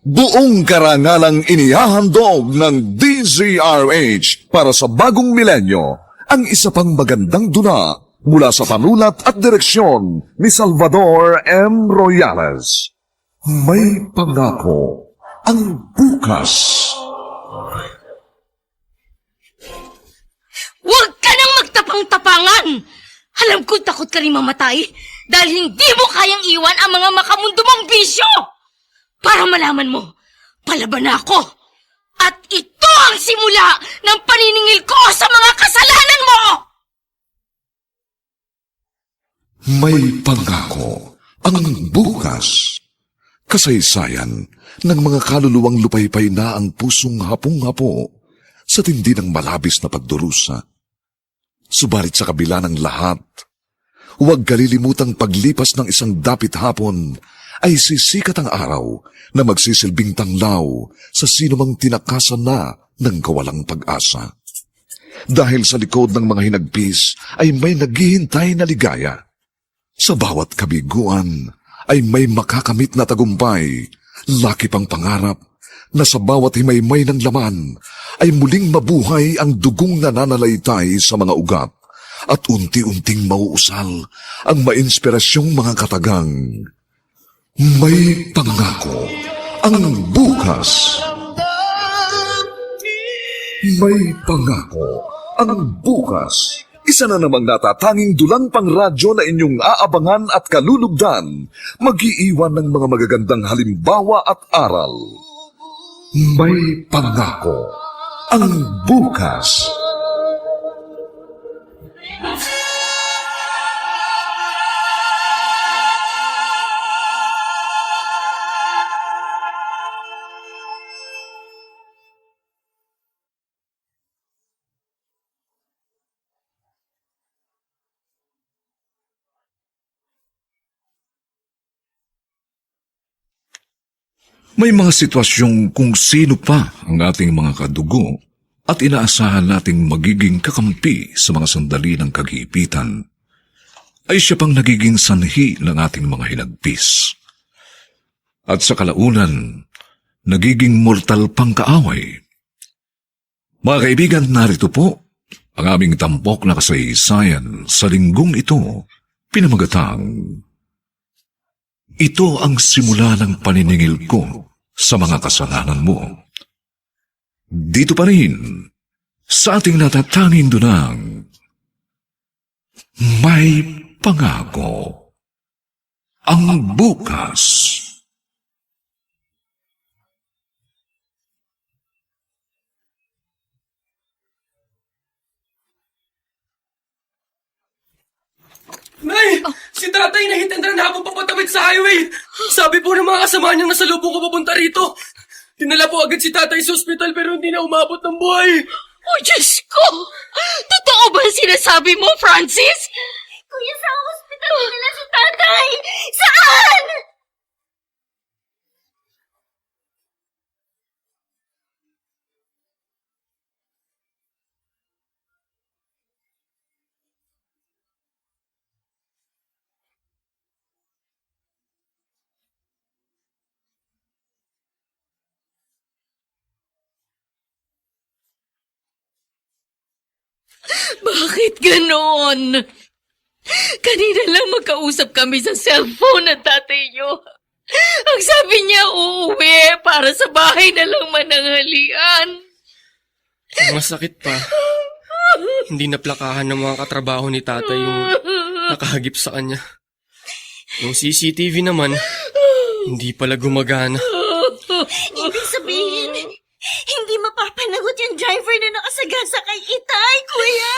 Buong karangalang inihahandog ng DZRH para sa bagong milenyo ang isa pang magandang dula mula sa panulat at direksyon ni Salvador M. Royales. May pangako ang bukas. Huwag ka nang magtapang-tapangan! Alam ko takot ka rin mamatay dahil hindi mo kayang iwan ang mga makamundo mong bisyo! Para malaman mo, palaban na ako! At ito ang simula ng paniningil ko sa mga kasalanan mo! May pangako ang bukas. Kasaysayan ng mga kaluluwang lupaypay na ang pusong hapong-hapo sa tindi ng malabis na pagdurusa. Subalit sa kabila ng lahat, huwag kalilimutang paglipas ng isang dapit hapon ay sisikat ang araw na magsisilbing tanglaw sa sinumang tinakasan na ng kawalang pag-asa. Dahil sa likod ng mga hinagpis ay may naghihintay na ligaya. Sa bawat kabiguan ay may makakamit na tagumpay, laki pang pangarap na sa bawat himaymay ng laman ay muling mabuhay ang dugong nananalaytay sa mga ugat at unti-unting mauusal ang mainspirasyong mga katagang. May pangako ang bukas. May pangako ang bukas. Isa na namang natatanging dulang pangradyo na inyong aabangan at kalulugdan, mag-iiwan ng mga magagandang halimbawa at aral. May pangako ang bukas. May mga sitwasyong kung sino pa ang ating mga kadugo at inaasahan nating magiging kakampi sa mga sandali ng kagipitan, ay siya pang nagiging sanhi ng ating mga hinagpis. At sa kalaunan, nagiging mortal pang kaaway. Mga kaibigan, narito po ang aming tampok na kasaysayan sa linggong ito, pinamagatang, ito ang simula ng paniningil ko sa mga kasalanan mo. Dito pa rin, sa ating natatanging dunang, may pangako ang bukas. Nay! Si tatay na hit and run habang papatawid sa highway! Sabi po ng mga kasama niyang nasa lubong ko papunta rito. Dinala po agad si tatay sa ospital pero hindi na umabot ng buhay. Oh, Diyos ko! Totoo ba ang sinasabi mo, Francis? Kuya, sa hospital nila si tatay! Saan? Bakit ganon? Kanina lang magkausap kami sa cellphone ng tatay niyo. Ang sabi niya uuwi para sa bahay na lang mananghalian. Ang masakit pa, hindi naplakahan ng mga katrabaho ni tatay yung nakahagip sa kanya. Yung CCTV naman, hindi pala gumagana. Ibig sabihin, hindi mapapanagot yung driver na nakasagasa kay Itay, kuya.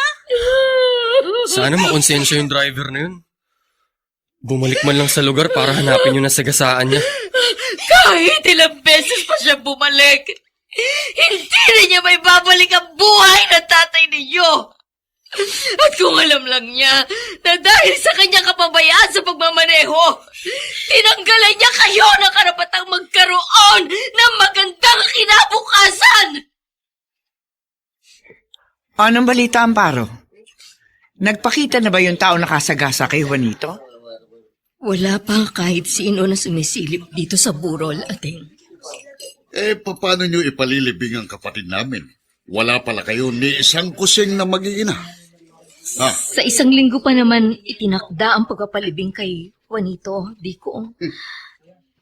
Sana makonsensya yung driver na yun. Bumalik man lang sa lugar para hanapin yung nasagasaan niya. Kahit ilang beses pa siya bumalik, hindi na niya may babalik ang buhay ng tatay ninyo. At kung alam lang niya na dahil sa kanyang kapabayaan sa pagmamaneho, tinanggalan niya kayo ng karapatang magkaroon ng magandang kinabukasan. Anong balita, Amparo? Nagpakita na ba yung tao nakasagasa kay Juanito? Wala pa kahit sino na sumisilip dito sa burol, Ating. Paano nyo ipalilibing ang kapatid namin? Wala pala kayo ni isang kusing na mag-iina. Sa isang linggo pa naman itinakda ang pagpapalibing kay Juanito, Dico.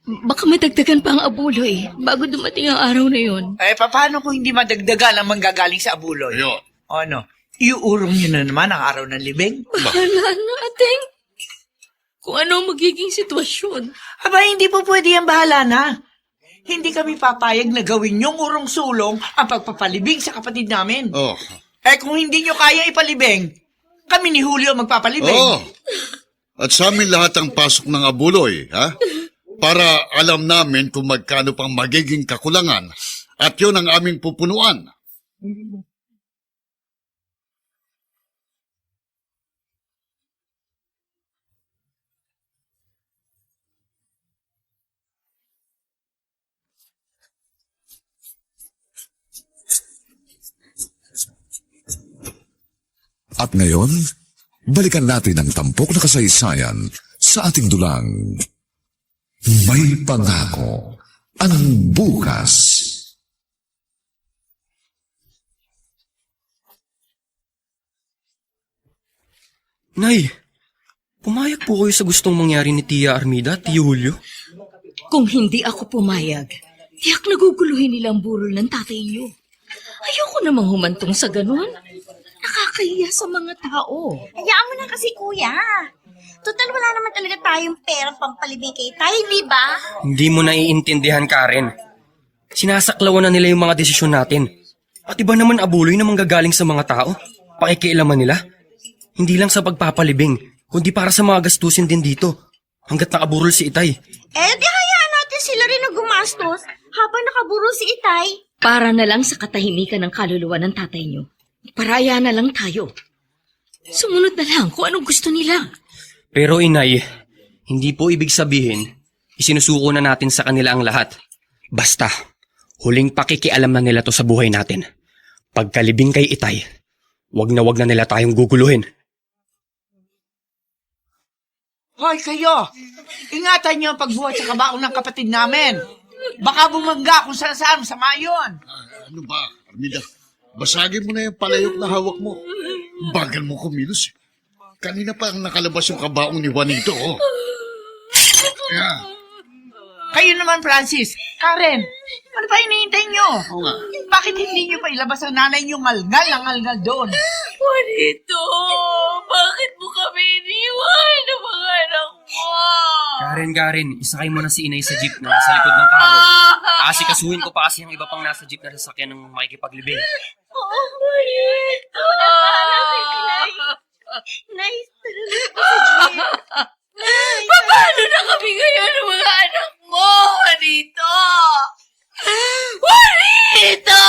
Baka madagdagan pa ang abuloy bago dumating ang araw na yon. Paano kung hindi madagdagan ang manggagaling sa abuloy? Ayun. O ano, iuurong nyo na naman ang araw ng libing? Bahala na, Ating. Kung ano ang magiging sitwasyon. Aba, hindi po pwede yan, bahala na. Hindi kami papayag na gawin yung urong sulong ang pagpapalibing sa kapatid namin. Oh. Kung hindi nyo kaya ipalibing, kami ni Julio magpapalibing. Oh. At sa amin lahat ang pasok ng abuloy, ha? Para alam namin kung magkano pang magiging kakulangan at yun ang aming pupunuan. At ngayon, balikan natin ang tampok na kasaysayan sa ating dulang. May pangako ang bukas. Nay, pumayag po kayo sa gustong mangyari ni Tia Armida at Tio Julio? Kung hindi ako pumayag, tiyak naguguluhin nilang burol ng tatay niyo. Ayoko namang humantong sa ganun. Nakakahiya sa mga tao. Hayaan mo na kasi, kuya. Total, wala naman talaga tayong perang pampalibing kay Tay, di ba? Hindi mo naiintindihan, Karen. Sinasaklawan na nila yung mga desisyon natin. At iba naman abuloy na manggagaling sa mga tao. Pakikialaman nila. Hindi lang sa pagpapalibing, kundi para sa mga gastusin din dito. Hanggat nakaburol si Itay. Di hayaan natin sila rin na gumastos habang nakaburol si Itay. Para na lang sa katahimikan ng kaluluwa ng tatay niyo. Paraya na lang tayo. Sumunod na lang kung anong gusto nila. Pero inay, hindi po ibig sabihin, isinusuko na natin sa kanila ang lahat. Basta, huling pakikialam na nila to sa buhay natin. Pagkalibing kay Itay, wag na nila tayong guguluhin. Hoy, kayo! Ingatan niyo ang pagbuhat sa kabaong ng kapatid namin. Baka bumangga kung saan masama yun. Ano ba, Armida? Basagin mo na yung palayok na hawak mo. Bagal mo kumilos. Kanina pa ang nakalabas yung kabaong ni Juanito. Oh. Yeah. Kayo naman, Francis. Karen, ano pa hinihintay nyo? Oo nga. Bakit hindi nyo pa ilabas ang nanay nyo ngalgal doon? Juanito, bakit mo kami iniwan ng mga anak mo? Karen, isakay mo na si inay sa jeep na nasa likod ng karo. Asikasuhin ko pa kasi ang iba pang nasa jeep na sasakyan ng makikipaglibing. Juanito! Nice, tara na po sa jeep. Paano na kami ngayon ng mga anak mo, Juanito? Juanito!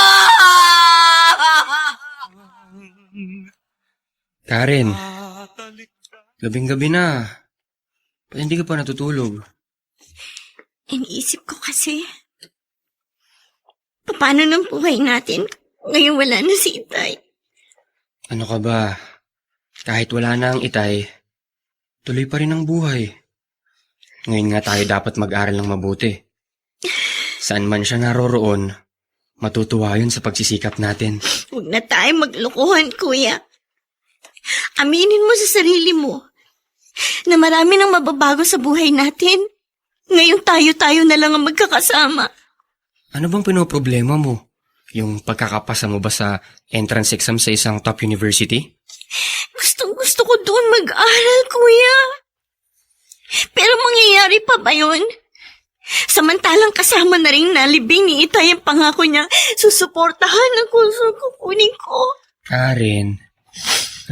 Karen, gabing-gabi na. Ba't hindi ka pa natutulog? Iniisip ko kasi, paano ng buhay natin ngayon wala na si Itay? Ano ka ba? Kahit wala na ang Itay, tuloy pa rin ang buhay. Ngayon nga tayo dapat mag-aral ng mabuti. Saan man siya naroroon, matutuwa yun sa pagsisikap natin. Huwag na tayo maglokohan, kuya. Aminin mo sa sarili mo na marami nang mababago sa buhay natin. Ngayon tayo-tayo na lang ang magkakasama. Ano bang pinoproblema mo? Yung pagkakapasa mo ba sa entrance exam sa isang top university? Gustong-gusto ko doon mag-aral, kuya. Pero mangyayari pa ba yun? Samantalang kasama na rin nalibing ni Itay ang pangako niya, susuportahan ang kurso kukunin ko. Karen,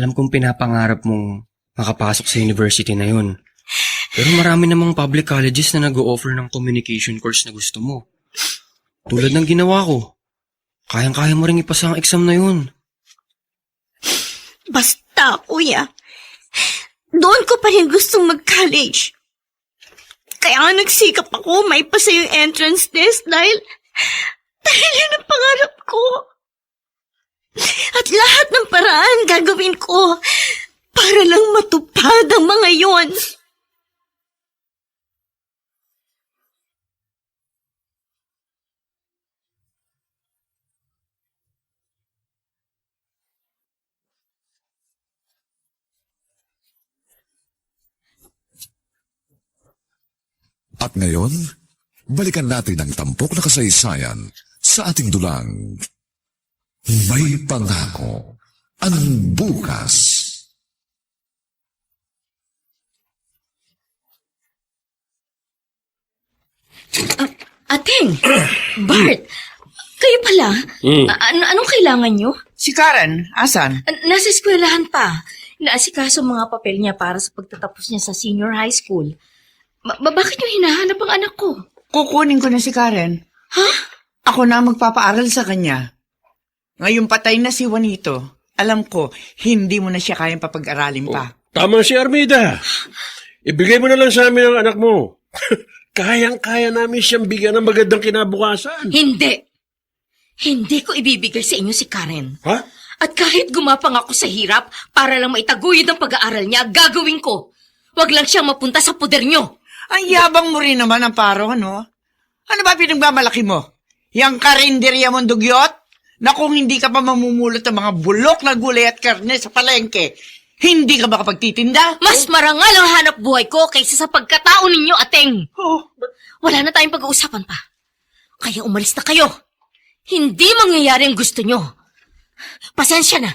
alam kong pinapangarap mong makapasok sa university na yun. Pero marami namang public colleges na nag-o-offer ng communication course na gusto mo. Tulad ng ginawa ko. Kayang-kaya mo rin ipasa ang exam na yun. Basta, kuya. Doon ko pa rin gustong mag-college. Kaya nga nagsikap ako maipasa yung entrance test dahil yun ang pangarap ko. At lahat ng paraan gagawin ko para lang matupad ang mga yon. At ngayon, balikan natin ang tampok na kasaysayan sa ating dulang. May pangako ang bukas. Ating! Bart! Kayo pala? Anong kailangan nyo? Si Karen, asan? Nasa eskwelahan pa. Inaasikaso mga papel niya para sa pagtatapos niya sa senior high school. Bakit nyo hinahanap ang anak ko? Kukunin ko na si Karen. Ha? Ako na ang magpapaaral sa kanya. Ngayon patay na si Juanito. Alam ko, hindi mo na siya kayang papag-aralin pa. Tama si Armida. Ibigay mo na lang sa amin ang anak mo. Kayang-kaya namin siyang bigyan ng magandang kinabukasan. Hindi! Hindi ko ibibigay sa inyo si Karen. Ha? At kahit gumapang ako sa hirap para lang maitaguyod ang pag-aaral niya, gagawin ko. Huwag lang siyang mapunta sa poder niyo. Ang yabang mo rin naman, Amparo, ano? Ano ba pinagmamalaki mo? Yang karinderya mong dugyot? Na kung hindi ka pa mamumulot ng mga bulok na gulay at karne sa palengke, hindi ka makapagtitinda? Mas marangal ang hanap buhay ko kaysa sa pagkatao ninyo, Ateng. Oh, Wala na tayong pag-uusapan pa. Kaya umalis na kayo. Hindi mangyayari ang gusto nyo. Pasensya na.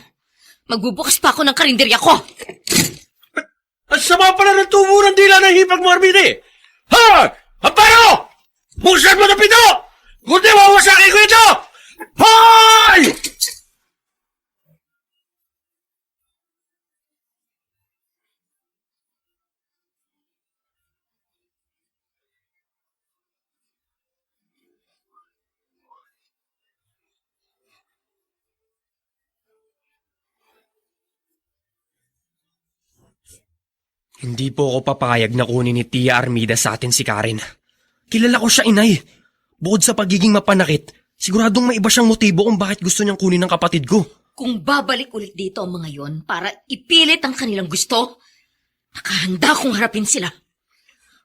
Magbubukas pa ako ng karinderya ko. At sama pala ng tubo ng dila ng hipag mo, Armida. Ha! Amparo! Buksan mo na pito! Kundi mawawasakin ko ito! Hoy! Hindi po ako papayag na kunin ni Tia Armida sa atin si Karen. Kilala ko siya, inay. Bukod sa pagiging mapanakit, siguradong may iba siyang motibo kung bakit gusto niyang kunin ng kapatid ko. Kung babalik ulit dito ang mga yon para ipilit ang kanilang gusto, nakahanda kong harapin sila.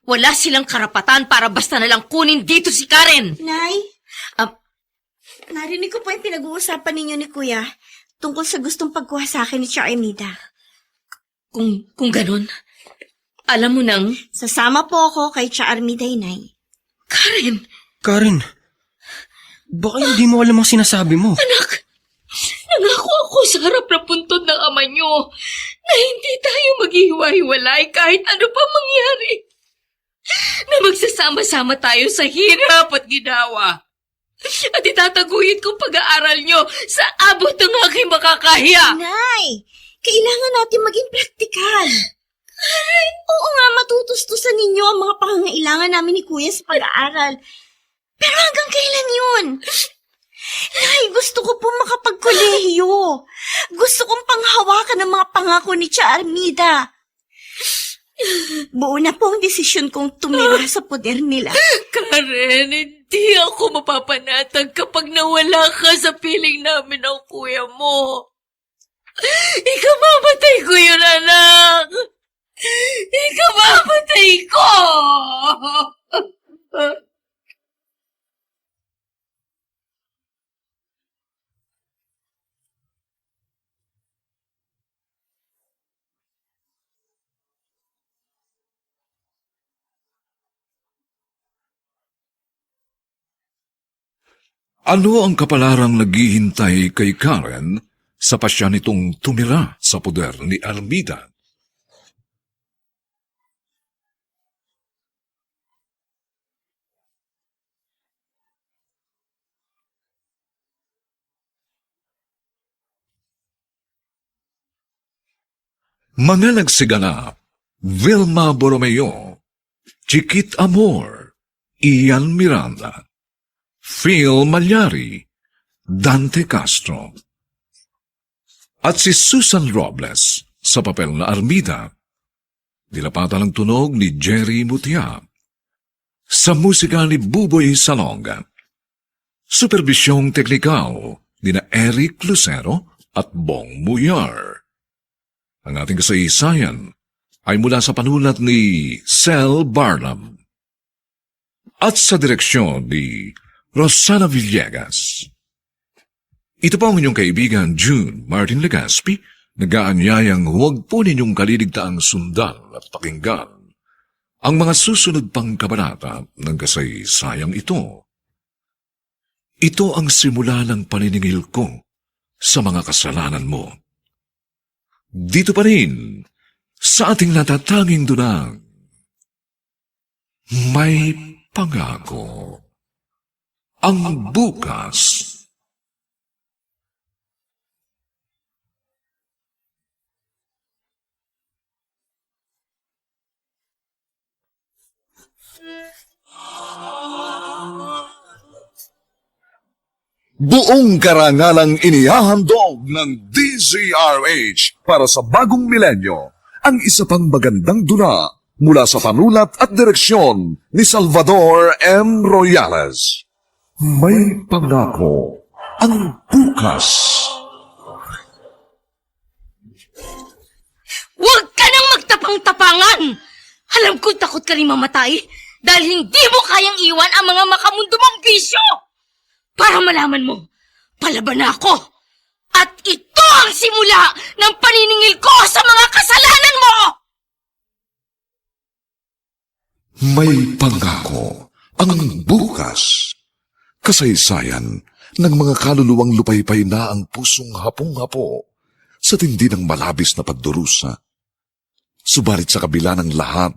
Wala silang karapatan para basta nalang kunin dito si Karen. Nay, Ah, narinig ko po yung pinag-uusapan ninyo ni Kuya tungkol sa gustong pagkuha sa akin ni Tia Armida. kung ganun, alam mo nang, Sasama po ako kay Tia Armida, Nay. Karen, Karen, baka hindi mo alam ang sinasabi mo. anak, nangako ako sa harap na puntod ng ama niyo na hindi tayo maghihiwa-hiwalay kahit ano pa mangyari. Na magsasama-sama tayo sa hirap at ginawa. At itataguyod kong pag-aaral niyo sa abot ng aking makakahiya. Nay, kailangan natin maging praktikal. Oo nga, matutustusan ninyo ang mga pangangailangan namin ni Kuya sa pag-aaral. Pero hanggang kailan yun? Nay, gusto ko po makapagkolehiyo. Gusto kong panghawakan ng mga pangako ni Tia Armida. Buo na po ang desisyon kong tumira sa poder nila. Karen, hindi ako mapapanatag kapag nawala ka sa piling namin ng kuya mo. Ikamamatay ko yun, anak! Ikamamatay ko! Ano ang kapalarang naghihintay kay Karen sa pasya nitong tumira sa poder ni Armida? Mga nagsiganap, Vilma Borromeo, Chiquit Amor, Ian Miranda, Phil Malyari, Dante Castro, at si Susan Robles sa papel na Armida. Dilapatan ng tunog ni Jerry Mutia. Sa musika ni Buboy Salonga. Superbisyong teknikal ni na Eric Lucero at Bong Muyar. Ang ating kasaysayan ay mula sa panulat ni Sel Barnum at sa direksyon ni Rosana Villegas. Ito po ang inyong kaibigan June Martin Legaspi, nag-aanyayang huwag po ninyong kaliligtaang sundan at pakinggan ang mga susunod pang kabanata ng kasaysayang ito. Ito ang simula ng paniningil ko sa mga kasalanan mo. Dito pa rin, sa ating natatanging dunang, may pangako. Ang bukas. Buong karangalang inihahandog ng DZRH para sa bagong milenyo ang isa pang magandang dula mula sa panulat at direksyon ni Salvador M. Royales. May pangako ang bukas. Huwag ka nang magtapang-tapangan! Alam ko takot ka rin mamatay dahil hindi mo kayang iwan ang mga makamundo mong bisyo! Para malaman mo, palaban na ako! At ito ang simula ng paniningil ko sa mga kasalanan mo! May pangako ang bukas. Kasaysayan ng mga kaluluwang lupaypay na ang pusong hapong-hapo sa tindi ng malabis na pagdurusa. Subalit sa kabila ng lahat,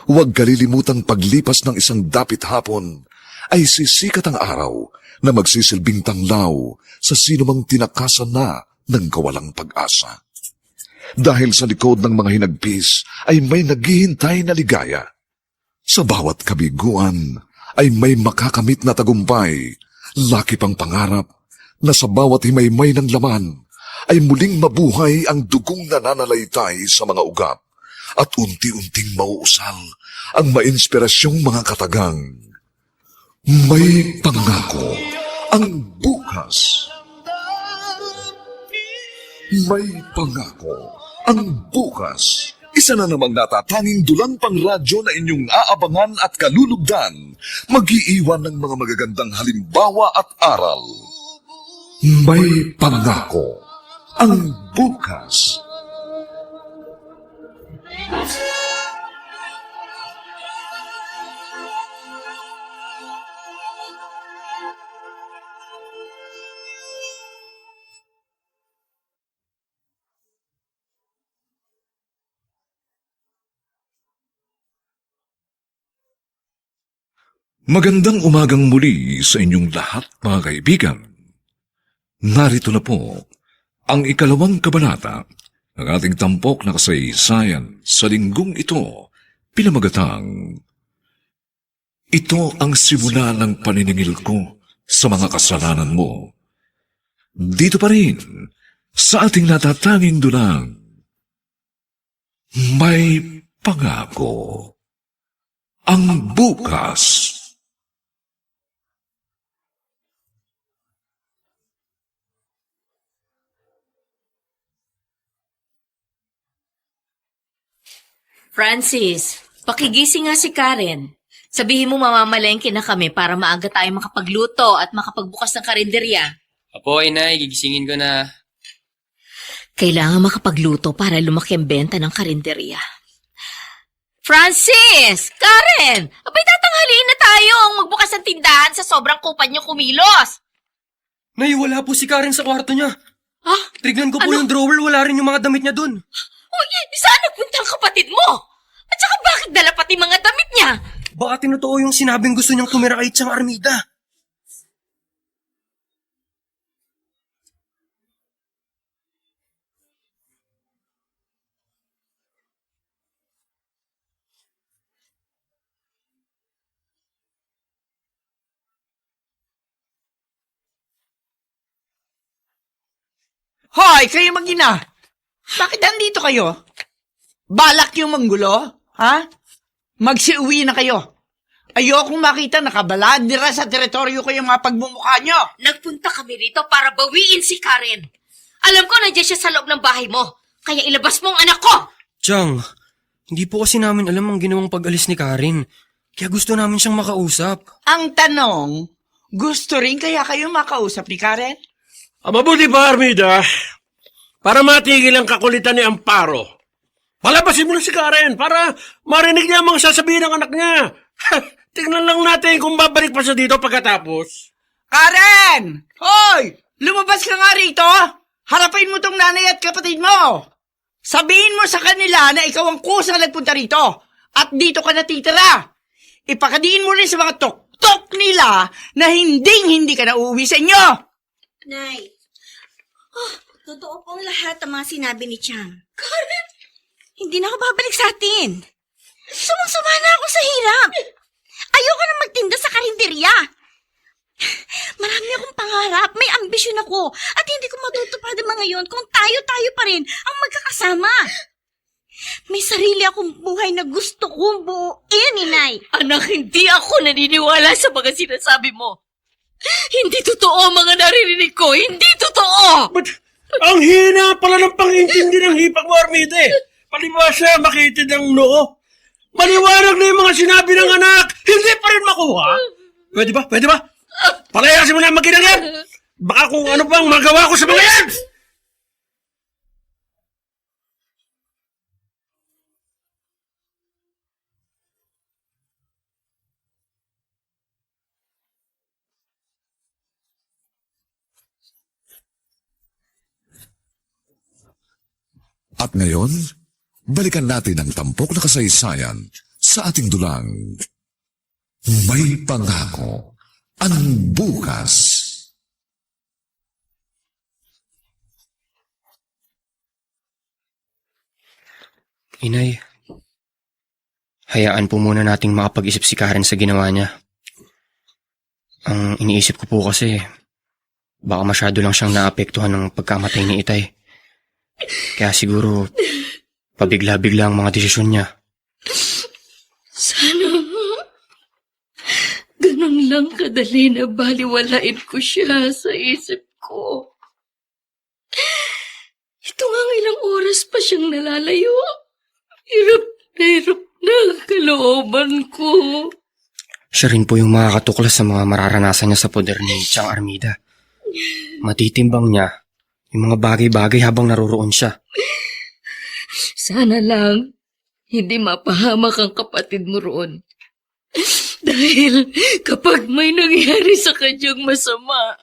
huwag kalilimutang paglipas ng isang dapit hapon ay sisikat ang araw na magsisilbing tanglaw sa sinumang tinakasan na ng kawalang pag-asa. Dahil sa likod ng mga hinagpis ay may naghihintay na ligaya. Sa bawat kabiguan ay may makakamit na tagumpay, laki pang pangarap na sa bawat himaymay ng laman ay muling mabuhay ang dugong nananalaytay sa mga ugat at unti-unting mauusal ang mainspirasyong mga katagang. May pangako ang bukas. May pangako ang bukas. Isa na namang natatanging dulang pangradyo na inyong aabangan at kalulugdan, mag-iiwan ng mga magagandang halimbawa at aral. May pangako ang bukas. Magandang umagang muli sa inyong lahat, mga kaibigan. Narito na po ang ikalawang kabanata ng ating tampok na kasaysayan sa linggong ito, pinamagatang, ito ang simula ng paniningil ko sa mga kasalanan mo. Dito pa rin, sa ating natatanging dulang, may pangako ang bukas. Francis, pakigising nga si Karen. Sabihin mo mamamalengke na kami para maaga tayo makapagluto at makapagbukas ng karinderya. Apo, inay, gigisingin ko na. Kailangan makapagluto para lumaki ang benta ng karinderya. Francis! Karen! Abay, tatanghaliin na tayo ang magbukas ng tindahan sa sobrang kupad niyo kumilos. Nay, wala po si Karen sa kwarto niya. Ah? Trignan ko po Ano? yung drawer, wala rin yung mga damit niya dun. Uy, saan nagpunta ang kapatid mo? At saka bakit dala pati mga damit niya? Baka tinutuo yung sinabing gusto niyang tumira kay Chang Armida. Hoy, kayo mag-ina! Bakit nandito kayo? Balak yung manggulo? Ha? Magsiuwi na kayo. Ayokong makita nakabaladira sa teritoryo ko yung mga pagmumukha nyo. Nagpunta kami rito para bawiin si Karen. Alam ko nandiyan siya sa loob ng bahay mo. Kaya ilabas mo ang anak ko! Chang, hindi po kasi namin alam ang ginawang pag-alis ni Karen. Kaya gusto namin siyang makausap. Ang tanong, gusto rin kaya kayo makausap ni Karen? Mabuti pa, Armida, para matigil ang kakulitan ni Amparo. Palabasin mo na si Karen para marinig niya ang mga sasabihin ng anak niya. Tingnan lang natin kung babalik pa siya dito pagkatapos. Karen! Hoy! Lumabas ka nga rito! Harapin mo tong nanay at kapatid mo! Sabihin mo sa kanila na ikaw ang kusang nagpunta rito at dito ka natitira. Ipakadiin mo rin sa mga tok-tok nila na hindi ka na uuwi sa inyo! Nay, totoo pong lahat ang mga sinabi ni Chang. Karen! Hindi na ako babalik sa atin. Sumang-sama na ako sa hirap. Ayoko na magtinda sa karinderya. Marami akong pangarap, may ambisyon ako, at hindi ko matutupad ang mga yon kung tayo-tayo pa rin ang magkakasama. May sarili akong buhay na gusto kong buuin, Inay. Anak, hindi ako naniniwala sa mga sinasabi mo. Hindi totoo ang mga naririnig ko. Hindi totoo! But ang hina pala ng pang-intindi ng hipag mo, Armide. Palibasa, makitid ang noo. Maliwanag na yung mga sinabi ng anak. Hindi pa rin makuha. Pwede ba? Pwede ba? Palayasin mo na ang maginang yan. Baka kung ano bang magawa ko sa mga yan. At ngayon, balikan natin ang tampok na kasaysayan sa ating dulang. May pangako ang bukas. Inay, hayaan po muna nating makapag-isip si Karen sa ginawa niya. Ang iniisip ko po kasi, baka masyado lang siyang naapektuhan ng pagkamatay ni Itay. Kaya siguro, pabigla-bigla ang mga desisyon niya. Sana ganun lang kadali na baliwalain ko siya sa isip ko. Ito nga ilang oras pa siyang nalalayo. Hirap na ang kalooban ko. Siya rin po yung makakatuklas sa mga mararanasan niya sa poder ni Chang Armida. Matitimbang niya yung mga bagay-bagay habang naroroon siya. Sana lang hindi mapahamak ang kapatid mo roon. Dahil kapag may nangyari sa kanyang masama,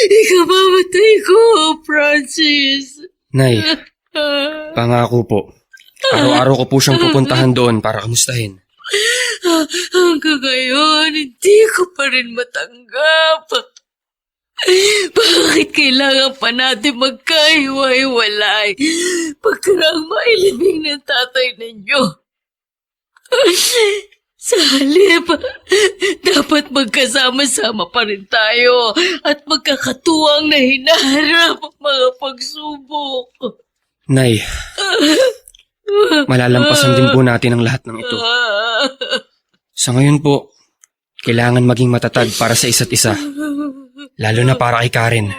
ikamamatay ko, Francis. Nay, pangako po. Araw-araw ko po siyang pupuntahan doon para kamustahin. Hanggang ngayon, hindi ko pa rin matanggap. Bakit kailangan pa natin magkahiwa-hiwalay pagkarang mailibing ng tatay ninyo? Sa halip, dapat magkasama-sama pa rin tayo at magkakatuwang na hinaharap ang mga pagsubok. Nay, malalampasan din po natin ang lahat ng ito. Sa ngayon po, kailangan maging matatag para sa isa't isa. Lalo na para kay Karen.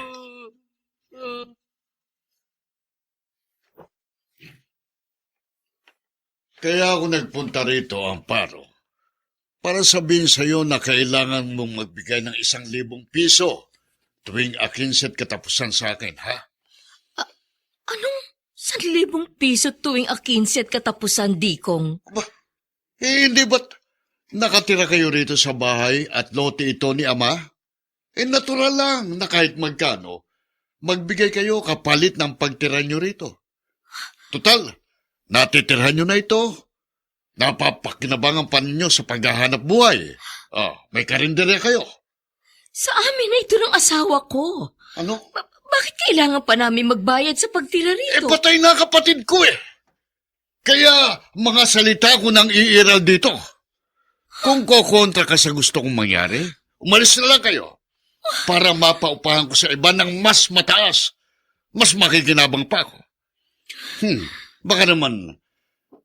Kaya ako nagpunta rito, Amparo, para sabihin sa'yo na kailangan mong magbigay ng 1,000 piso tuwing akinset katapusan sa akin, ha? Anong 1,000 piso tuwing akinsi at katapusan, Dikong? Ba, hindi ba't nakatira kayo rito sa bahay at lote ito ni Ama? Natural lang na kahit magkano, magbigay kayo kapalit ng pagtira nyo rito. Total, natitirhan nyo na ito. Napapakinabangan pa ninyo sa paghahanap buhay. May karinderya kayo. Sa amin na ito ng asawa ko. Ano? Bakit kailangan pa namin magbayad sa pagtira rito? Patay na kapatid ko eh. Kaya mga salita ko nang iiral dito. Kung kokontra ka sa gusto kong mangyari, umalis na lang kayo. Para mapaupahan ko sa iba ng mas mataas. Mas makikinabang pa ako. Baka naman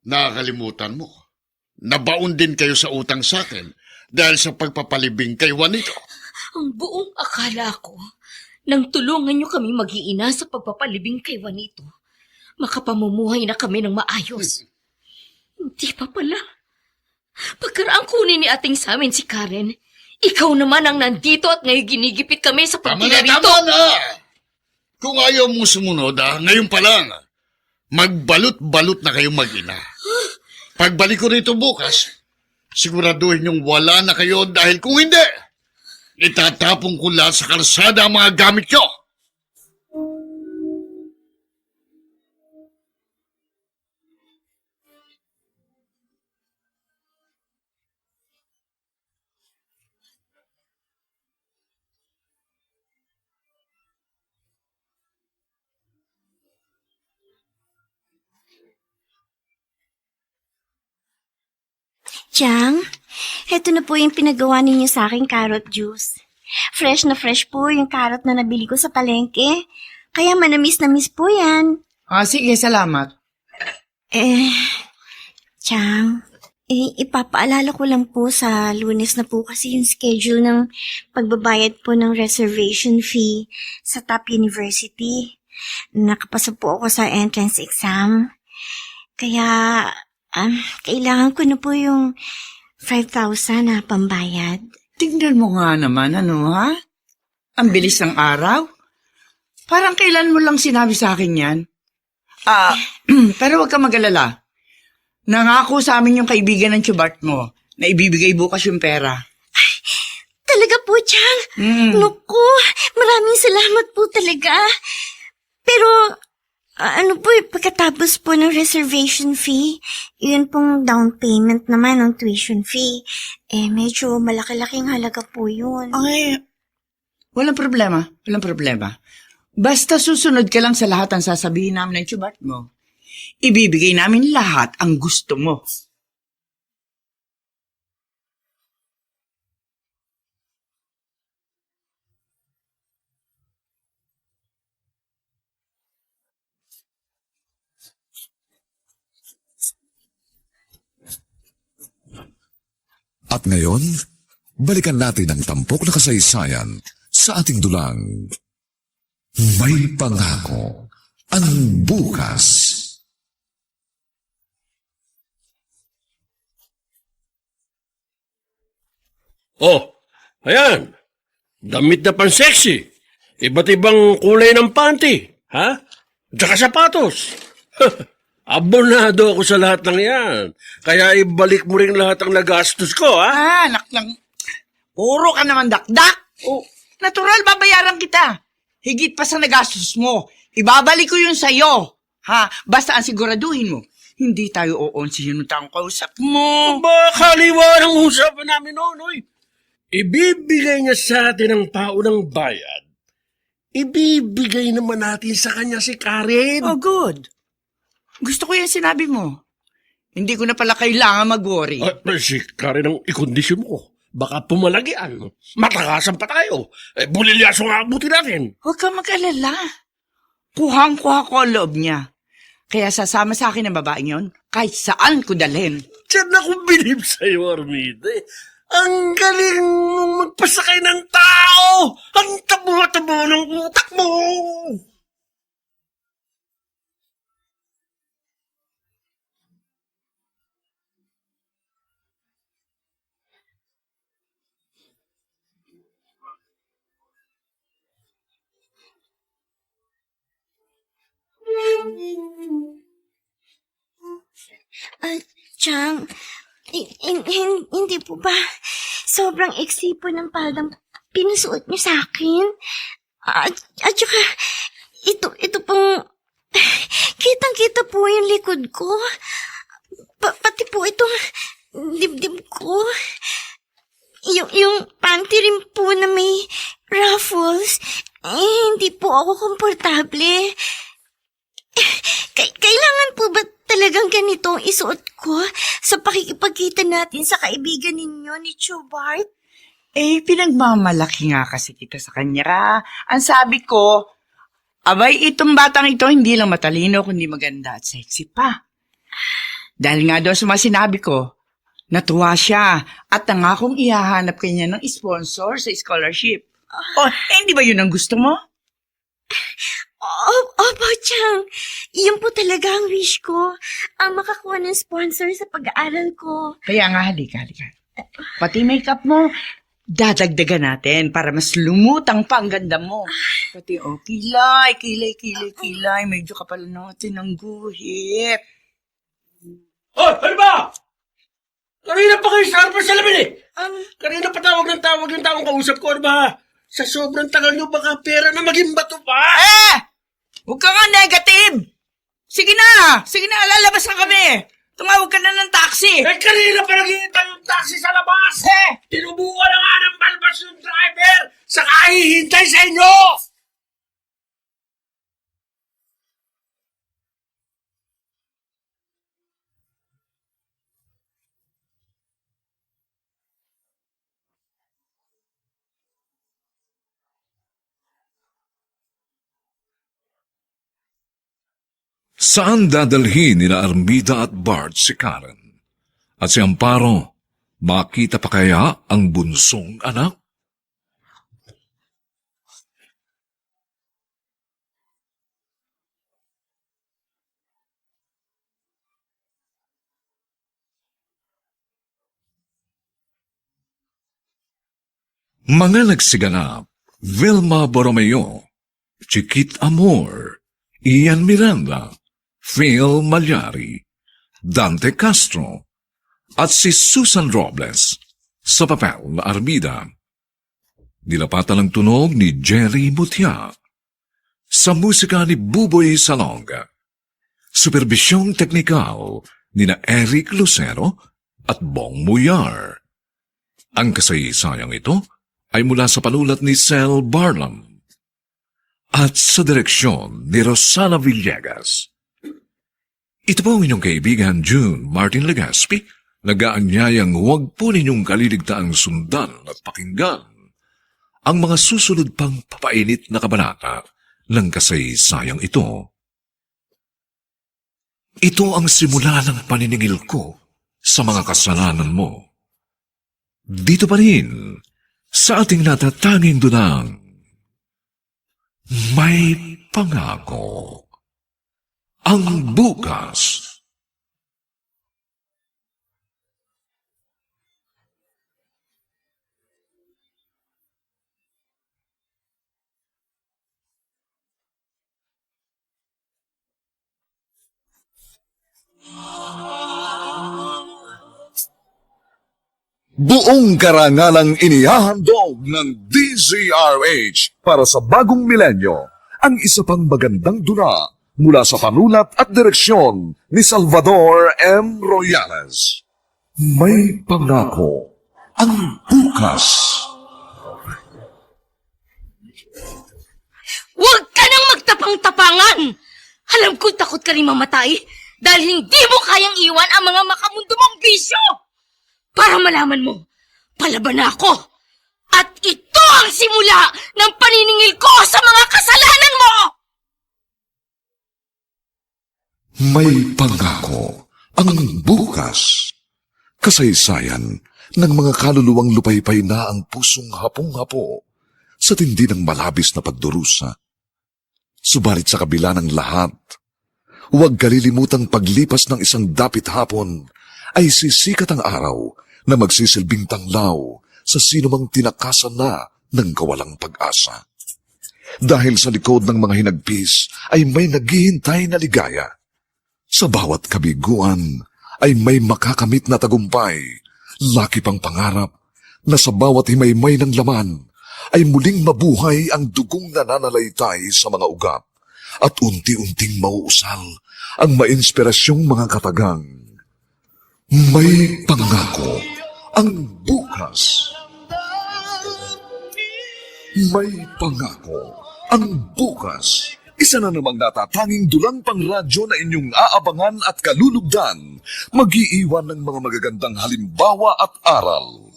nakakalimutan mo. Nabaon din kayo sa utang sa akin dahil sa pagpapalibing kay Juanito. Ang buong akala ko, nang tulungan niyo kami mag-iina sa pagpapalibing kay Juanito, makapamumuhay na kami ng maayos. Hindi pa pala. Pagkaraang kunin ni ating sa amin si Karen, ikaw naman ang nandito at ngayon ginigipit kami sa pagtira rito. Tama na! Kung ayaw mong sumunod, ngayon pa lang. Magbalot-balot na kayong mag-ina. Pagbalik ko rito bukas, siguraduhin yung wala na kayo dahil kung hindi, itatapong ko lahat sa kalsada ang mga gamit nyo. Chang, heto na po yung pinagawa ninyo sa aking carrot juice. Fresh na fresh po yung carrot na nabili ko sa palengke. Kaya manamis na miss po yan. Sige, salamat. Chang, ipapaalala ko lang po sa Lunes na po kasi yung schedule ng pagbabayad po ng reservation fee sa top university. Nakapasa po ako sa entrance exam. Kaya, kailangan ko na po yung 5,000 na pambayad. Tingnan mo nga naman, ha? Ang bilis ng araw. Parang kailan mo lang sinabi sa akin yan? Pero huwag ka mag-alala. Nangako sa amin yung kaibigan ng Chubart mo na ibibigay bukas yung pera. Talaga po, Chang? Naku, maraming salamat po talaga. Pero, pagkatapos po ng reservation fee, yun pong down payment naman ng tuition fee. Medyo malaki-laking halaga po yun. Okay, walang problema. Basta susunod ka lang sa lahat ang sasabihin namin ng Chubart mo. Ibibigay namin lahat ang gusto mo. At ngayon, balikan natin ang tampok na kasaysayan sa ating dulang. May pangako ang bukas. Oh, ayan. Damit na pan-sexy. Iba't ibang kulay ng panty. Ha? Tsaka sapatos. Abonado ako sa lahat ng yan. Kaya ibalik mo rin lahat ang nagastos ko, ha? Anak lang. Puro ka naman dakdak. Natural, babayaran kita. Higit pa sa nagastos mo. Ibabalik ko yun sa'yo. Ha? Basta ang siguraduhin mo. Hindi tayo oonsihin ng taong kausap mo. Ba, kaliwa ng usapan namin, Nonoy. Ibibigay niya sa atin ang paunang bayad. Ibibigay naman natin sa kanya si Karen. Oh, good. Gusto ko yung sinabi mo. Hindi ko na pala kailangan mag-worry. Si Karen ang ikondisyon mo. Baka pumalagian. Matakasan pa tayo. Bulilyaso nga abutin natin. Huwag kang mag-alala. Kuhang-kuha ko ang loob niya. Kaya sasama sa akin ang babaeng yon kahit saan ko dalhin. Diyan akong bilib sa'yo, Armide. Ang galing mong magpasakay ng tao! Ang tabo-tabo ng utak mo! Chang, hindi po ba sobrang iksi po ng paldang pinusuot niyo sa akin? At saka, ito pong, kitang-kita po yung likod ko. Pati po itong dibdib ko. Yung panty rin po na may ruffles, hindi po ako komportable. Kailangan po ba talagang ganito ang isuot ko sa pakikipagkita natin sa kaibigan ninyo ni Chubart? Pinagmamalaki nga kasi kita sa kanya. Ang sabi ko, abay, itong batang ito hindi lang matalino, kundi maganda at sexy pa. Dahil nga doon sa mga sinabi ko, natuwa siya at nangakong ihahanap kanya ng sponsor sa scholarship. Hindi ba yun ang gusto mo? Opo, Chang. Iyon po talaga ang wish ko. Ang makakuha ng sponsor sa pag-aaral ko. Kaya nga, halika. Pati makeup mo, dadagdagan natin para mas lumutang pa ang ganda mo. Pati kilay. Medyo kapal natin ang guhit. Oh, ano ba? Kanina pa kayo sarap sa lamin eh. Kanina pa tawag ng taong kausap ko, ano ba? Sa sobrang tagal nyo baka pera na maging bato pa. Huwag ka nga negative! Sige na, lalabas na kami. Tumawag ka na ng taxi. Kanina pa naghihintay yung taxi sa labas. Tinubukan na nga ng balbas yung driver. Saka hihintay sa inyo. Saan dadalhin nila Armida at Bart si Karen? At si Amparo, makita pa kaya ang bunsong anak? Mga nagsiganap, Vilma Borromeo, Chiquit Amor, Ian Miranda, Phil Malyari, Dante Castro, at si Susan Robles sa papel na Armida. Nilapatan ang tunog ni Jerry Mutia. Sa musika ni Buboy Salonga. Superbisyong teknikal ni na Eric Lucero at Bong Muyar. Ang kasaysayang ito ay mula sa panulat ni Sel Barlam at sa direksyon ni Rosana Villegas. Ito po ang inyong kaibigan June Martin Legaspi, nag-aanyayang huwag po ninyong kaliligtaang sundan at pakinggan ang mga susunod pang papainit na kabanata ng kasaysayang ito. Ito ang simula ng paniningil ko sa mga kasalanan mo. Dito pa rin, sa ating natatanging dunang, may pangako. Ang bukas. Buong karangalang inihahandog ng DZRH para sa bagong milenyo ang isa pang magandang dula mula sa panulat at direksyon ni Salvador M. Royales. May pangako ang bukas. Huwag ka nang magtapang-tapangan! Alam ko takot ka rin mamatay dahil hindi mo kayang iwan ang mga makamundo mong bisyo! Para malaman mo, palaban na ako! At ito ang simula ng paniningil ko sa mga kasalanan mo! May pangako ang bukas. Kasaysayan ng mga kaluluwang lupaypay na ang pusong hapong-hapo sa tindi ng malabis na pagdurusa. Subalit sa kabila ng lahat, huwag kalilimutang paglipas ng isang dapit hapon ay sisikat ang araw na magsisilbing tanglaw sa sinumang tinakasan na ng kawalang pag-asa. Dahil sa likod ng mga hinagpis ay may naghihintay na ligaya. Sa bawat kabiguan ay may makakamit na tagumpay, laki pang pangarap na sa bawat himaymay ng laman ay muling mabuhay ang dugong nananalaytay sa mga ugat at unti-unting mauusal ang mainspirasyong mga katagang. May pangako ang bukas. May pangako ang bukas. Isa na namang natatanging dulang pangradyo na inyong aabangan at kalulugdan, mag-iiwan ng mga magagandang halimbawa at aral.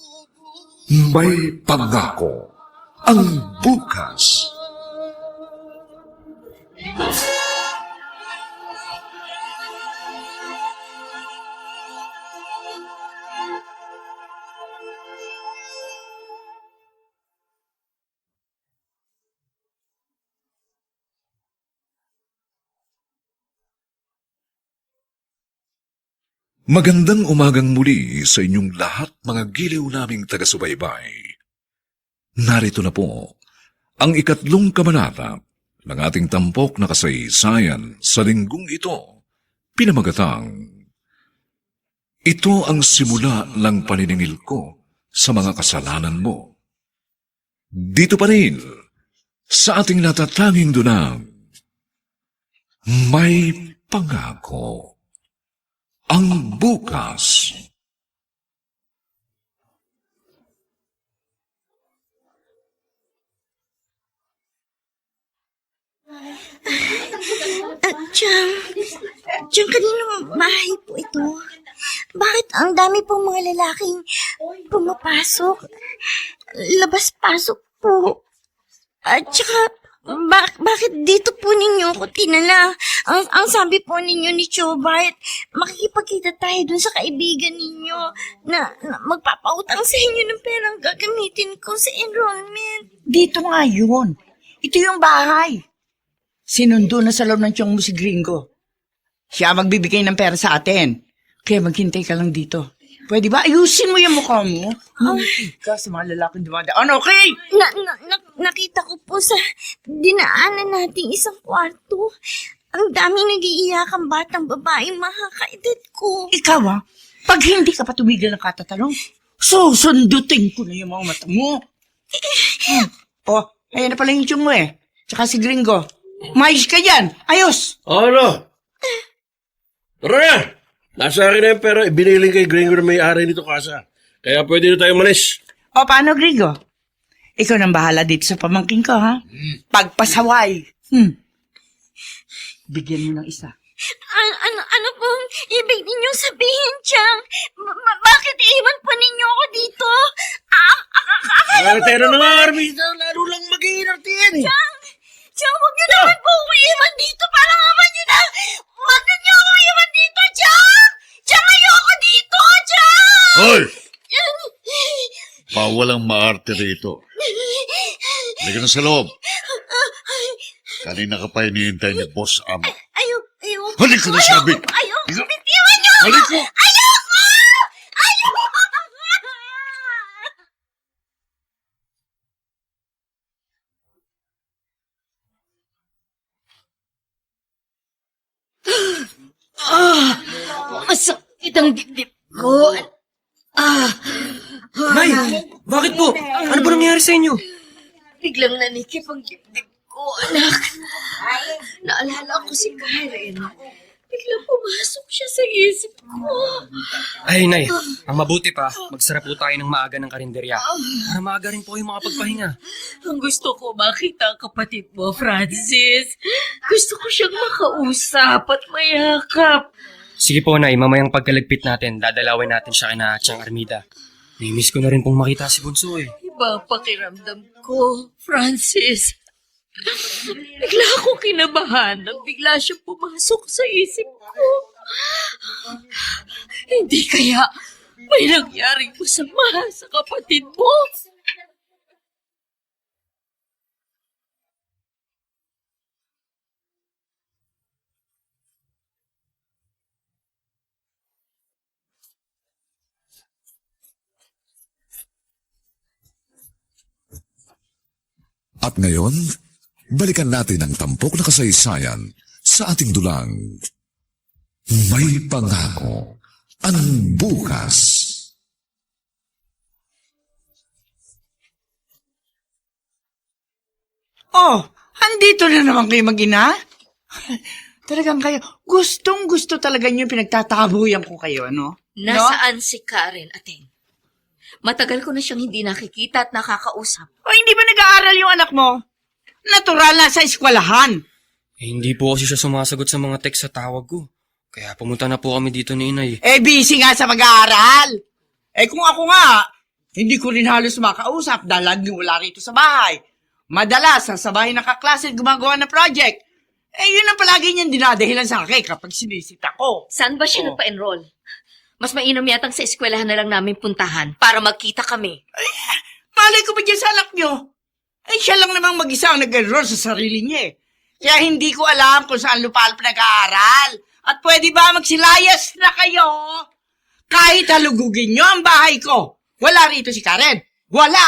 May pangako ang bukas. Magandang umagang muli sa inyong lahat mga giliw naming taga-subaybay. Narito na po ang 3 kabanata ng ating tampok na kasaysayan sa linggong ito, pinamagatang, "Ito ang simula ng paniningil ko sa mga kasalanan mo." Dito pa rin sa ating natatanging dunang, May Pangako ang Bukas. Diyan kanino bahay po ito? Bakit ang dami pong mga lalaking pumapasok? Labas-pasok po. At saka, bakit dito po ninyo ako tinala? Ang sabi po ninyo ni Chobart, makikipagkita tayo dun sa kaibigan ninyo na magpapautang sa inyo ng perang gagamitin ko sa enrollment. Dito nga yun. Ito yung bahay. Sinundo na sa loob ng tiyong mo si Gringo. Siya magbibigay ng pera sa atin. Kaya maghintay ka lang dito. Pwede ba? Ayusin mo yung mukha mo. Ka sa mga lalaking dumadaan. Okay! Nakita ko po sa dinaanan nating isang kwarto. Ang daming nag-iiyakang batang babaeng makakaedad ko. Ikaw pag hindi ka pa tumigil ng katatanong, susundutin ko na yung mga mata mo. Ayan na pala yung tiyong mo Tsaka si Gringo. Mais ka dyan! Ayos! Ano? Tara na! Nasa akin na yung pera, ibiniling kay Gringo na may-ari nito kasa. Kaya pwede na tayo malis. Paano, Gringo? Ikaw nang bahala dito sa pamangking ko, ha? Pagpasaway. Bigyan mo ng isa. Ano pong ibig ninyong sabihin, Chang? Bakit iiwan pa ninyo ako dito? Tayo na nga, Armita. Lalo lang mag-iinarte yan Chang, huwag niyo naman po ako iiwan dito. Parang aman niyo na. Huwag niyo ako iiwan dito, Chang! Chang, ayoko dito, Chang! Hoy! Pawalang maarte rito. Halika na sa loob. Kanina ka pa hinihintay ni Boss Am. Ayoko. Halika na sabi! Ayoko. Bitiwan niyo ako! Halika! Ayoko! Ayoko! Masakit ang dibdib ko. Nay, bakit po? Ano ba nangyari sa inyo? Biglang nanikip ang dibdib ko, anak. Naalala ko si Karen. Biglang pumasok siya sa isip ko. Ay, Nay, ang mabuti pa, magsara po tayo ng maaga ng karinderya. Para maaga rin po kayo makapagpahinga. Ang gusto ko makita ang kapatid mo, Francis. Gusto ko siyang makausap at mayakap. Sige po, Nay, mamayang pagkalagpit natin, dadalawin natin siya kina Chang Armida. Namiss ko na rin pong makita si Bunso Iba ang pakiramdam ko, Francis. Bigla ako kinabahan nang bigla siyang pumasok sa isip ko. Hindi kaya may nangyaring masama sa kapatid mo? At ngayon, balikan natin ang tampok na kasaysayan sa ating dulang. May Pangako ang Bukas. Andito na naman kayo mag-ina? Talagang kayo, gustong-gusto talaga niyo pinagtatabuyan ko kayo, ano? Nasaan si Karen, Ateng? Matagal ko na siyang hindi nakikita at nakakausap. Hindi ba nag-aaral yung anak mo? Natural na sa eskwelahan. Hindi po kasi siya sumasagot sa mga text sa tawag ko. Kaya pumunta na po kami dito ni Inay. Busy nga sa mag-aaral. Kung ako nga, hindi ko rin halos makausap dahil laging wala rito sa bahay. Madalas, sa bahay ng kaklase gumagawa ng project. Yun ang palagi niyang dinadahilan sa akin kapag sinisita ko. Saan ba siya nagpa-enroll? Mas mainam yatang sa eskwelahan na lang namin puntahan para magkita kami. Malay ko ba dyan sa anak niyo? Siya lang namang mag-isa ang nag-enroll sa sarili niya. Kaya hindi ko alam kung saan lupal nag-aaral. At pwede ba magsilayas na kayo? Kahit halugugin niyo ang bahay ko. Wala rito si Karen. Wala!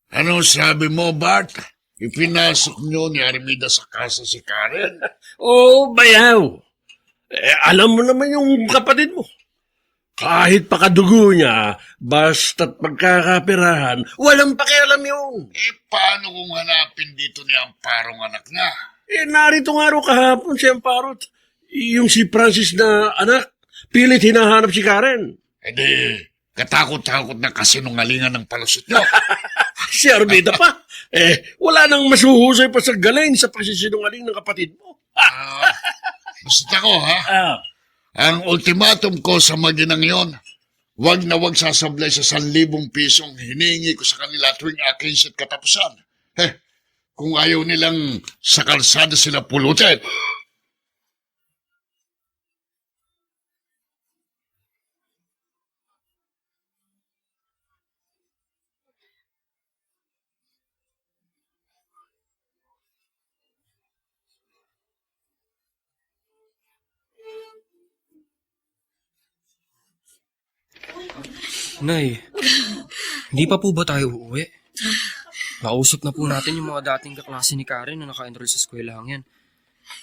Ano sabi mo, Bart? Ipinasok niyo ni Armida sa kasa si Karen? Oo, bayaw. Alam mo naman yung kapatid mo. Kahit pakadugo niya, basta't pagkakapirahan, walang pakialam yun. Paano kung hanapin dito ni Amparong anak niya? Narito nga raw kahapon si Amparot. Yung si Francis na anak, pilit hinahanap si Karen. Di, katakot-takot na kasinungalingan ng palusot niyo. Si Armida pa. Wala nang masuhusay pa sa galing sa pagsisinungaling ng kapatid mo. Basta ako, ha? Ah, Ang ultimatum ko sa maginang yon, wag na wag sasablay sa 1,000 pisong hinihingi ko sa kanila tuwing akin at katapusan. Kung ayaw nilang sa kalsada sila pulutin. Nay, hindi pa po ba tayo uuwi? Nakausap na po natin yung mga dating kaklase ni Karen na naka-enroll sa eskwelahan yan.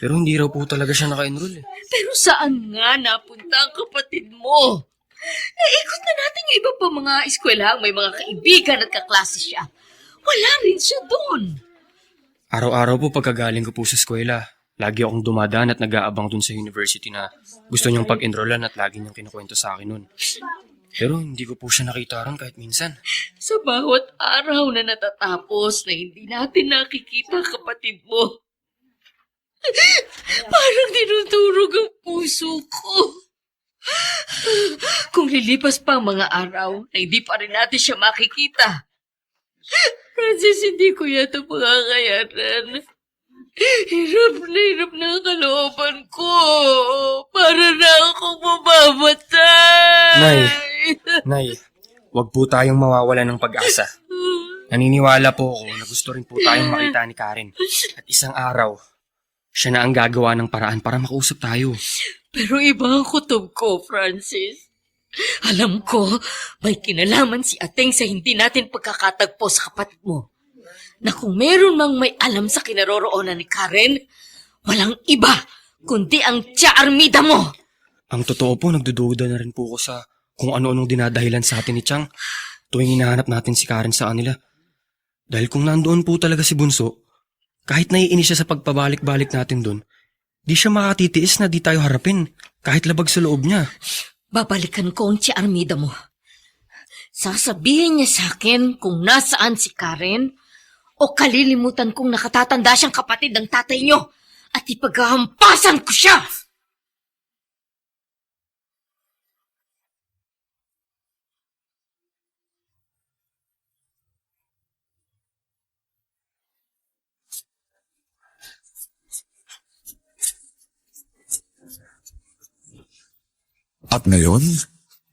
Pero hindi raw po talaga siya naka-enroll eh. Pero saan nga napunta ang kapatid mo? Naikot na natin yung iba pa mga eskwelahan, may mga kaibigan at kaklase siya. Wala rin siya doon. Araw-araw po pagkagaling ko po sa eskwela, lagi akong dumadaan at nag-aabang dun sa university na gusto niyang pag-enrollan at lagi niyang kinukwento sa akin nun. Pero hindi ko po siya nakita ron kahit minsan. Sa bawat araw na natatapos na hindi natin nakikita ang kapatid mo, parang dinudurog ang puso ko. Kung lilipas pa ang mga araw na hindi pa rin natin siya makikita, Francis, hindi ko yata makakayanan. Hirap na ang kalooban ko. Para na akong mamamatay. Nay, wag po tayong mawawala ng pag-asa. Naniniwala po ako na gusto rin po tayong makita ni Karen. At isang araw, siya na ang gagawa ng paraan para makausap tayo. Pero iba ang kutob ko, Francis. Alam ko, may kinalaman si Ateng sa hindi natin pagkakatagpo sa kapatid mo. Na kung meron mang may alam sa kinaroroonan ni Karen, walang iba kundi ang Tia Armida mo. Ang totoo po, nagdududa na rin po ko sa kung ano-anong dinadahilan sa atin ni Chang tuwing hinahanap natin si Karen sa kanila. Dahil kung nandoon po talaga si Bunso, kahit naiinis siya sa pagpabalik-balik natin doon, di siya makatitiis na di tayo harapin kahit labag sa loob niya. Babalikan ko ang Tia Armida mo. Sasabihin niya sa akin kung nasaan si Karen o kalilimutan kong nakatatanda siyang kapatid ng tatay niyo at ipaghahampasan ko siya! At ngayon,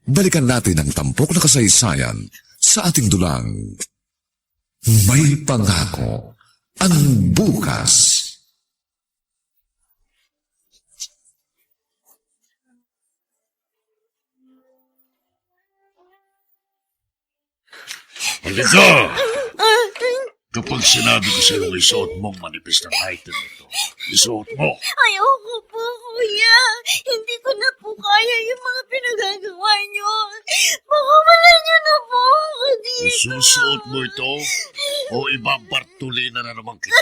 balikan natin ang tampok na kasaysayan sa ating dulang. May pangako ang bukas. Halika! Kapag sinabi ko sa'yo ang isuot mong manipis ng item ito, isuot mo. Ayoko po, kuya. Hindi ko na po kaya yung mga pinagagawa niyo. Makawalan niyo na po ako dito. Isusuot mo ito o ibabartulina na naman kita.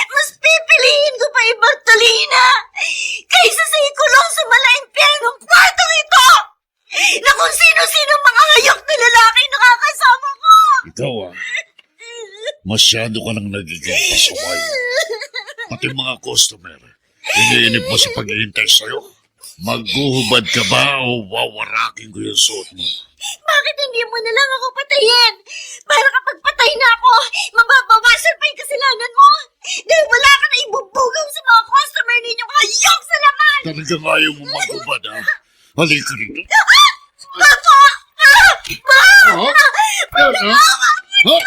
Mas pipiliin ko pa ibartolina kaysa sa ikulong sa malaimpiernong kwartong ito na kung sino-sino mga hayok na lalaki nakakasama ko. Ikaw masyado ka nang nagiging pasaway. Pati mga customer, iniinip mo sa paghihintay sa'yo. Maghuhubad ka ba o wawarakin ko yung suot mo? Bakit hindi mo na lang ako patayin? Para kapag patay na ako, mababawasan pa yung kasalanan mo. Dahil wala ka na ibubugaw sa mga customer ninyong hayok sa laman. Talagang ayaw mo maghubad, ha? Halika rito. Papa! Oh? Ano? Huh?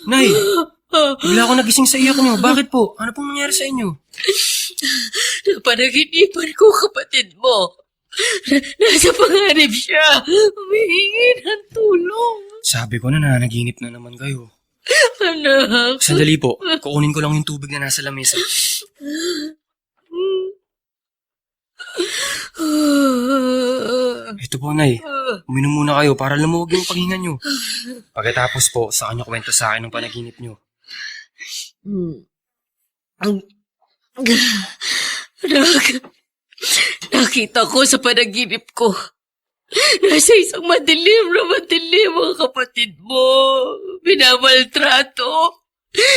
Nay, bigla ako nagising sa iyak niyo. Bakit po? Ano pong nangyari sa inyo? Napanaginipan ko kapatid mo. Nasa panganib siya. Humihingi ng tulong. Sabi ko na nanaginip na naman kayo. Anak. Sandali po, kukunin ko lang yung tubig na nasa lamesa. Ito po, Nay. Uminom muna kayo para lumuwag yung paghinga nyo. Pagkatapos po, sa kanya kwento sa akin ng panaginip nyo. Nakita ko sa panaginip ko. Nasa isang madilim ang kapatid mo. Binamaltrato.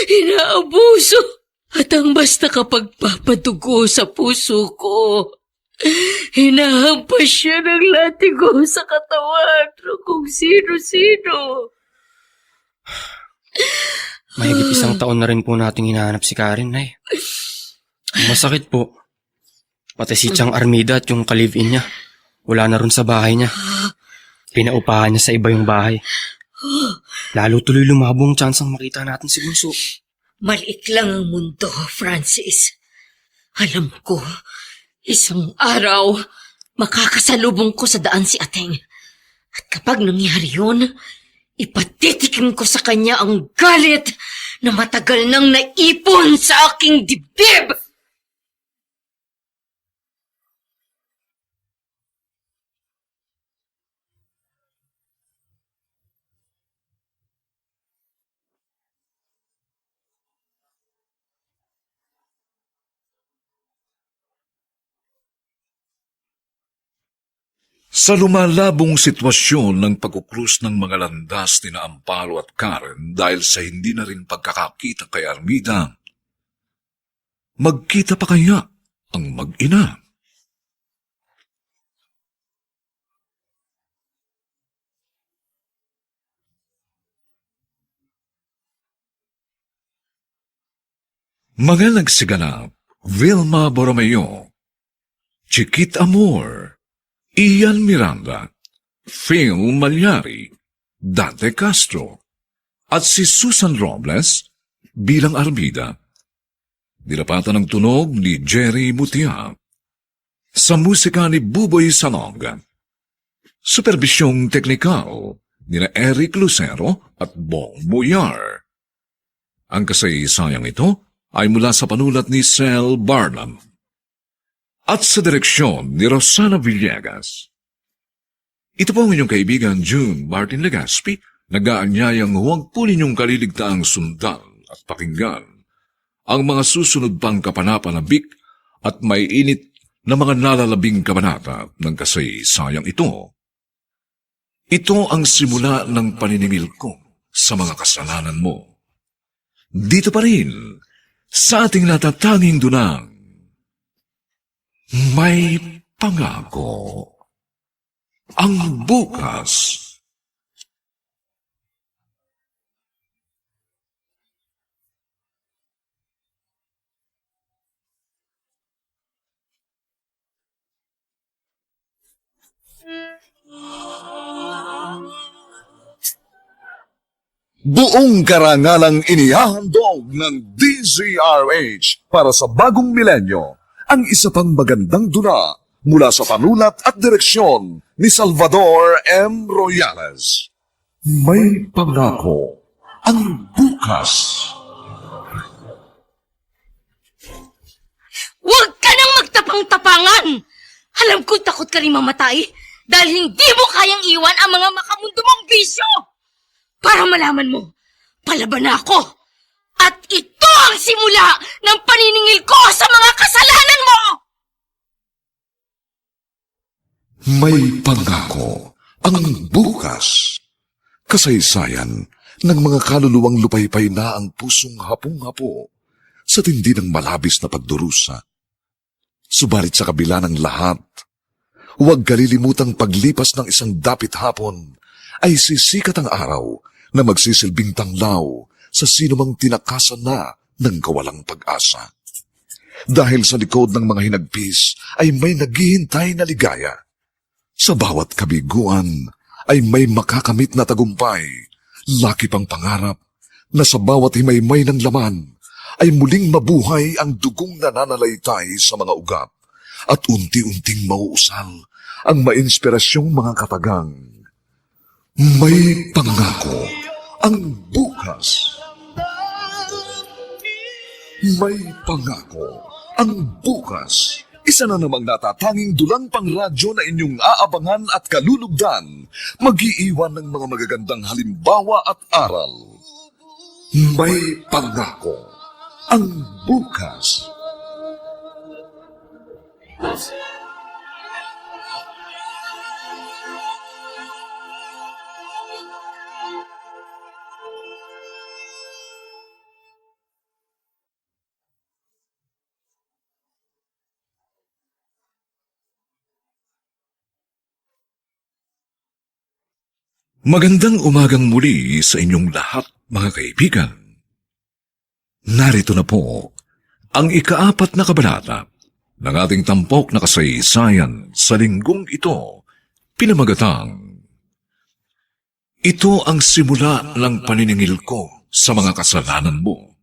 Inaabuso. At ang basta kapag papadugo sa puso ko. Hinahampas siya ng latigo sa katawan ng kung sino-sino. Mahigit 1 taon na rin po nating hinahanap si Karen, Nay. Ang masakit po. Pati si Chang Armida at yung ka-live-in niya. Wala na rin sa bahay niya. Pinaupahan niya sa iba yung bahay. Lalo tuloy lumabo ang tsansang makita natin si Bunso. Maliit lang ang mundo, Francis. Alam ko, isang araw, makakasalubong ko sa daan si Ateng. At kapag nangyari yun, ipatitikim ko sa kanya ang galit na matagal nang naipon sa aking dibdib. Sa lumalabong sitwasyon ng pagkukrus ng mga landas ni na Amparo at Karen dahil sa hindi na rin pagkakakita kay Armida, magkita pa kaya ang mag-ina? Mga nagsiganap, Vilma Borromeo, Chiquit Amor, Ian Miranda, Phil Malyari, Dante Castro, at si Susan Robles bilang Armida. Dilapatan ng tunog ni Jerry Mutia. Sa musika ni Buboy Salong. Superbisyong teknikal ni Eric Lucero at Bong Muyar. Ang kasaysayang ito ay mula sa panulat ni Sel Barnum at sa direksyon ni Rosana Villegas. Ito po ang inyong kaibigan June Martin Legaspi, nag-aanyayang huwag po ninyong kaliligtaang sundan at pakinggan ang mga susunod pang kapanapanabik at may init na mga nalalabing kabanata ng kasaysayang ito. Ito ang simula ng paniningil ko sa mga kasalanan mo. Dito pa rin, sa ating natatanging dunang, may pangako ang bukas. Buong karangalang inihahandog ng DZRH para sa bagong milenyo ang isa pang magandang dula mula sa panulat at direksyon ni Salvador M. Royales. May pangako ang bukas. Huwag ka nang magtapang-tapangan! Alam ko takot ka rin mamatay dahil hindi mo kayang iwan ang mga makamundo mong bisyo! Para malaman mo, palaban na ako! At ito ang simula ng paniningil ko sa mga kasalanan mo! May pangako ang bukas. Kasaysayan ng mga kaluluwang lupaypay na ang pusong hapong-hapo sa tindi ng malabis na pagdurusa. Subalit sa kabila ng lahat, huwag kalilimutang paglipas ng isang dapit hapon ay sisikat ang araw na magsisilbing tanglaw sa sinumang tinakasan na ng kawalang pag-asa. Dahil sa likod ng mga hinagpis ay may naghihintay na ligaya. Sa bawat kabiguan ay may makakamit na tagumpay, laki pang pangarap na sa bawat himaymay ng laman ay muling mabuhay ang dugong nananalaytay sa mga ugat at unti-unting mauusal ang mainspirasyong mga katagang. May pangako ang bukas. May pangako ang bukas. Isa na namang natatanging dulang pang radyo na inyong aabangan at kalulugdan, mag-iiwan ng mga magagandang halimbawa at aral. May pangako ang bukas. Magandang umagang muli sa inyong lahat, mga kaibigan. Narito na po ang ikaapat na kabanata ng ating tampok na kasaysayan sa linggong ito, pinamagatang, "Ito ang simula ng paniningil ko sa mga kasalanan mo."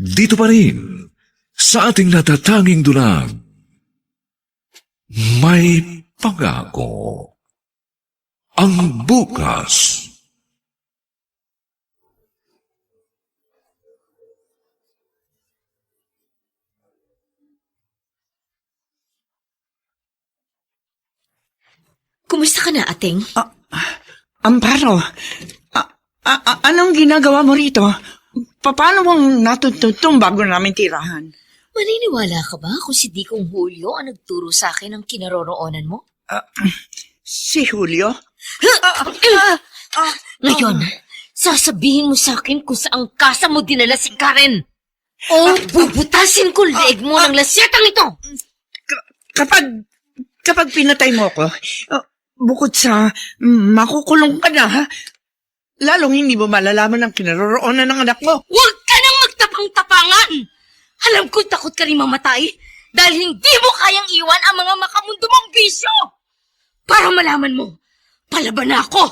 Dito pa rin sa ating natatanging dulang, may pangako ang bukas. Kumusta ka na, ating? Amparo, anong ginagawa mo rito? Paano mong natutuntong bago namin tirahan? Maniniwala ka ba kung si Dikong Julio ang nagturo sa akin ng kinaroroonan mo? Si Julio? Ngayon, sasabihin mo sa akin kung saang kasa mo dinala si Karen. O bubutasin ko leeg mo ng lasyetang ito. Kapag pinatay mo ako, bukod sa makukulong ka na, ha? Lalong hindi mo malalaman ang kinaroroonan ng anak mo. Huwag ka nang magtapang-tapangan! Alam ko takot ka rin mamatay dahil hindi mo kayang iwan ang mga makamundo mong bisyo. Para malaman mo, palaban na ako.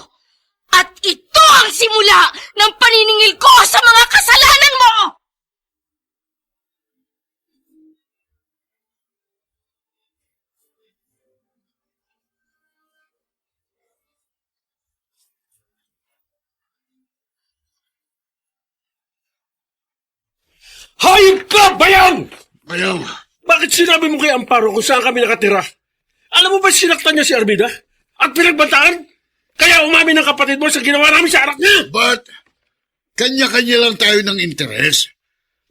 At ito ang simula ng paniningil ko sa mga kasalanan mo! Hayop ka, bayaw! Bayaw, Bakit sinabi mo kay Amparo kung saan kami nakatira? Alam mo ba sinaktan niya si Armida? At pinagbantaan? Kaya umamin ng kapatid mo sa ginawa namin sa anak niya! but kanya-kanya lang tayo ng interes.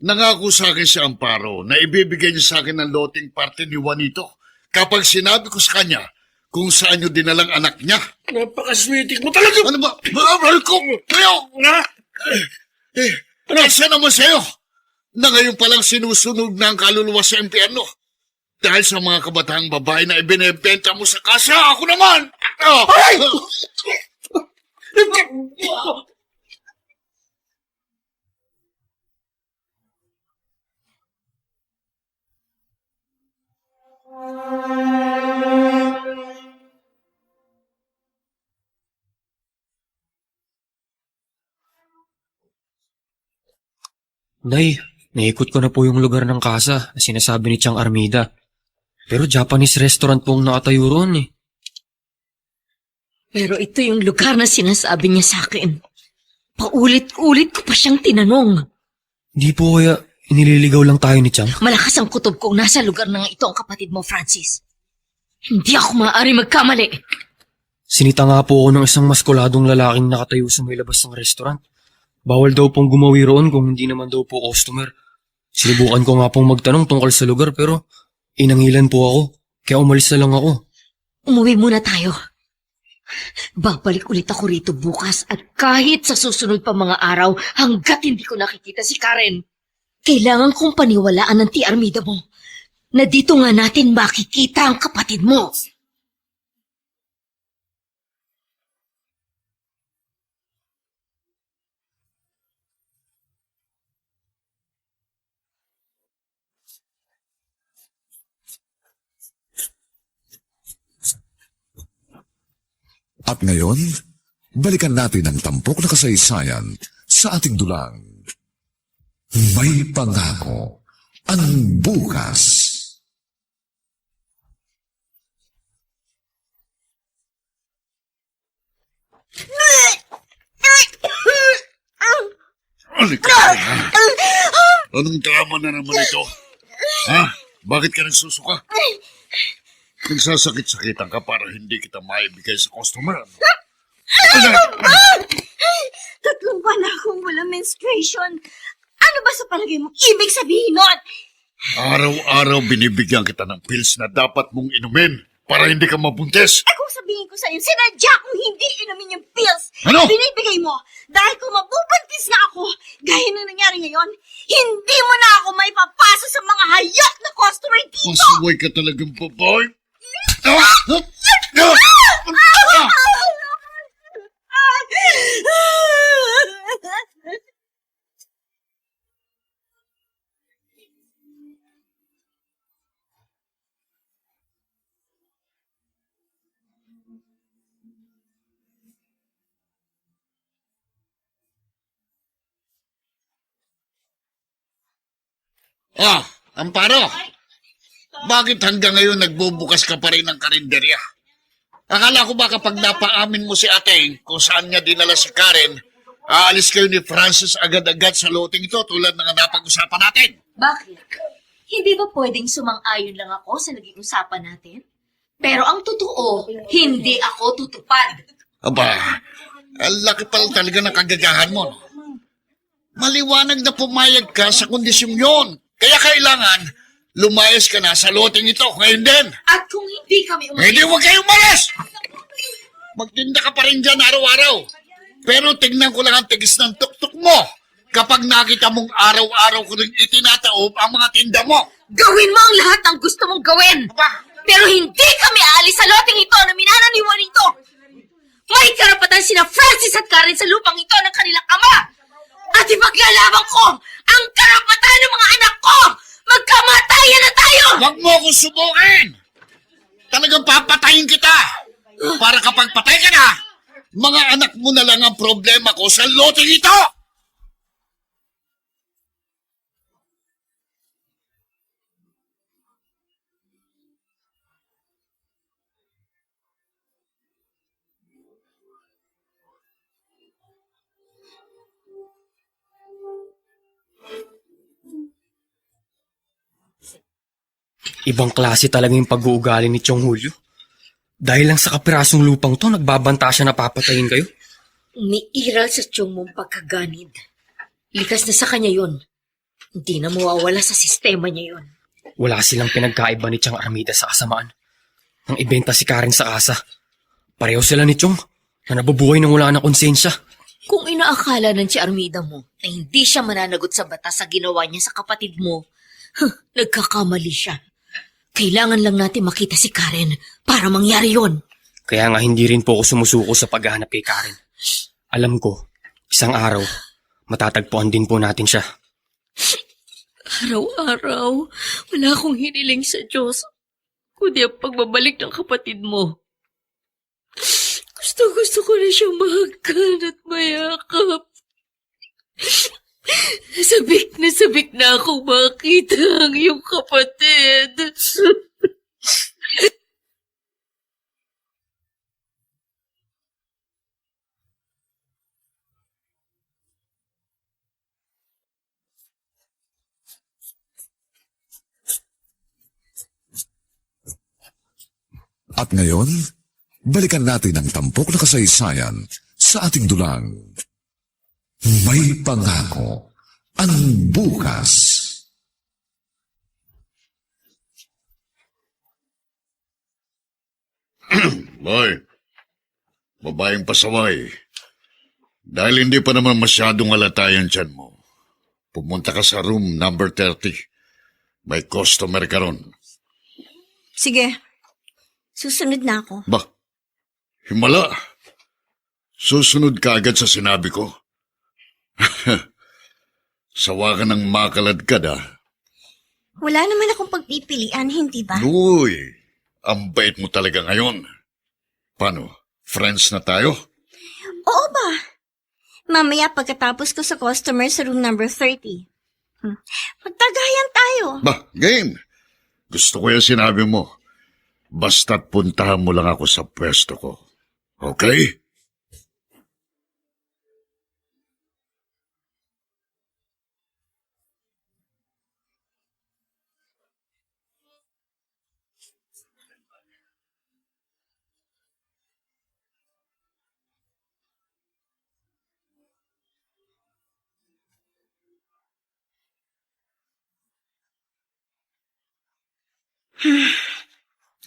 Nangako sa akin si Amparo na ibibigay niya sa akin ng loting parte ni Juanito kapag sinabi ko sa kanya kung saan niyo dinalang anak niya. Napakasweetik mo talaga! Ano ba? Mahal ko! Bayaw! Nga? Ano? Asa naman sa'yo? Na ngayon palang sinusunog na ang kaluluwa sa impyerno. Dahil sa mga kabataang babae na ibinebenta mo sa kasa, ako naman! Ay! Nay, naikot ko na po yung lugar ng kasa na sinasabi ni Chang Armida. Pero Japanese restaurant pong nakatayo roon eh. Pero ito yung lugar na sinasabi niya sa akin. Paulit-ulit ko pa siyang tinanong. Hindi po kaya inililigaw lang tayo ni Chang? Malakas ang kutob kong nasa lugar na ito ang kapatid mo, Francis. Hindi ako maaari magkamali. Sinita nga po ako ng isang maskuladong lalaking nakatayo sa may labas ng restaurant. Bawal daw pong gumawi roon kung hindi naman daw po customer. Sinubukan ko nga pong magtanong tungkol sa lugar pero inangilan po ako. Kaya umalis na lang ako. Umuwi muna tayo. Babalik ulit ako rito bukas at kahit sa susunod pa mga araw hanggat hindi ko nakikita si Karen. Kailangan kong paniwalaan ng Armida mo na dito nga natin makikita ang kapatid mo. At ngayon, balikan natin ang tampok na kasaysayan sa ating dulang. May pangako ang bukas. Halika. Anong drama na naman ito? Ha? Bakit ka nagsusuka? Nagsasakit-sakitan ka para hindi kita maibigay sa customer. Tatlong buwan na akong wala menstruation. Ano ba sa palagay mo ibig sabihin nun? Araw-araw binibigyan kita ng pills na dapat mong inumin para hindi ka mabuntis. Eh kung sabihin ko sa'yo, sinadya kong hindi inumin yung pills. Ano? Binibigay mo. Dahil kung mabubuntis nga ako, gaya ng nangyari ngayon, hindi mo na ako may papasa sa mga hayop na customer dito. Masuway ka talagang baboy. Amparo, bakit hanggang ngayon nagbubukas ka pa rin ng karinderya? Akala ko ba kapag napaamin mo si ate kung saan niya dinala si Karen, aalis kayo ni Francis agad-agad sa loting ito tulad ng napag-usapan natin? Bakit? Hindi ba pwedeng sumang-ayon lang ako sa naging usapan natin? Pero ang totoo, hindi ako tutupad. Aba, ang laki pala talaga ng kagagahan mo. No? Maliwanag na pumayag ka sa kondisyong yon. Kaya kailangan lumayas ka na sa loting ito ngayon din. At kung hindi kami Hindi huwag kayo umalis! Magtinda ka pa rin dyan araw-araw. Pero tignan ko lang ang tigis ng tuktok mo kapag nakita mong araw-araw ko rin itinataob ang mga tinda mo. Gawin mo ang lahat ng gusto mong gawin! Pero hindi kami aalis sa loting ito na minananiwan ito! May karapatan sina Francis at Karen sa lupang ito ng kanilang ama! At ipaglalaban ko ang karapatan ng mga anak ko! Magkamatayan na tayo! Huwag mo akong subukin! Talagang papatayin kita! Para kapag patay ka na, mga anak mo na lang ang problema ko sa loting ito! Ibang klase talaga yung pag-uugali ni Chong Julio. Dahil lang sa kapirasong lupang to, nagbabanta siya na papatayin kayo. Umiiral sa tiyong mong pagkaganid. Likas na sa kanya yun. Hindi na mawawala sa sistema niya yun. Wala silang pinagkaiba ni Chang Armida sa kasamaan. Nang ibenta si Karen sa asa. Pareho sila ni Chong na nabubuhay nang wala ng konsensya. Kung inaakala ng si Armida mo na hindi siya mananagot sa batas sa ginawa niya sa kapatid mo, nagkakamali siya. Kailangan lang natin makita si Karen para mangyari yon. Kaya nga hindi rin po ako sumusuko sa paghahanap kay Karen. Alam ko, isang araw, matatagpuan din po natin siya. Araw-araw, wala akong hiniling sa Diyos, kundi ang pagbabalik ng kapatid mo. Gusto ko na siyang mahagkan at mayakap. Sabik na akong makita ang iyong kapatid. At ngayon, balikan natin ang tampok na kasaysayan sa ating dulang. May pangako ang bukas. Boy, babaeng pasaway. Dahil hindi pa naman masyadong halata yung tiyan mo, pumunta ka sa room number 30. May customer ka ron. Sige. Susunod na ako. Ba, himala. Susunod ka agad sa sinabi ko. Sawa ka ng makaladkad, ah. Wala naman akong pagpipilian, hindi ba? Uy, ang bait mo talaga ngayon. Paano? Friends na tayo? Oo ba? Mamaya pagkatapos ko sa customer sa room number 30. Magtagayan tayo. Bah, game. Gusto ko yung sinabi mo. Basta't puntahan mo lang ako sa pwesto ko. Okay?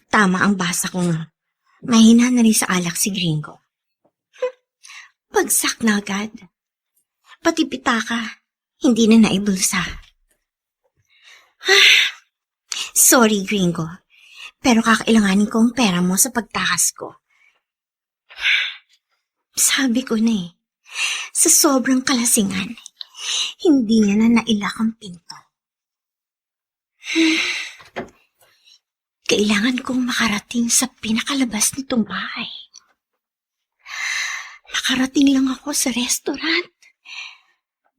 Tama ang basa kong mahina na rin sa alak si Gringo. Bagsak na agad. Pati pitaka, hindi na naibulsa. Sorry, Gringo. Pero kakailanganin ko ang pera mo sa pagtakas ko. Sabi ko na sa sobrang kalasingan, hindi niya na nailak ang pinto. Kailangan kong makarating sa pinakalabas nitong bahay. Nakarating lang ako sa restaurant.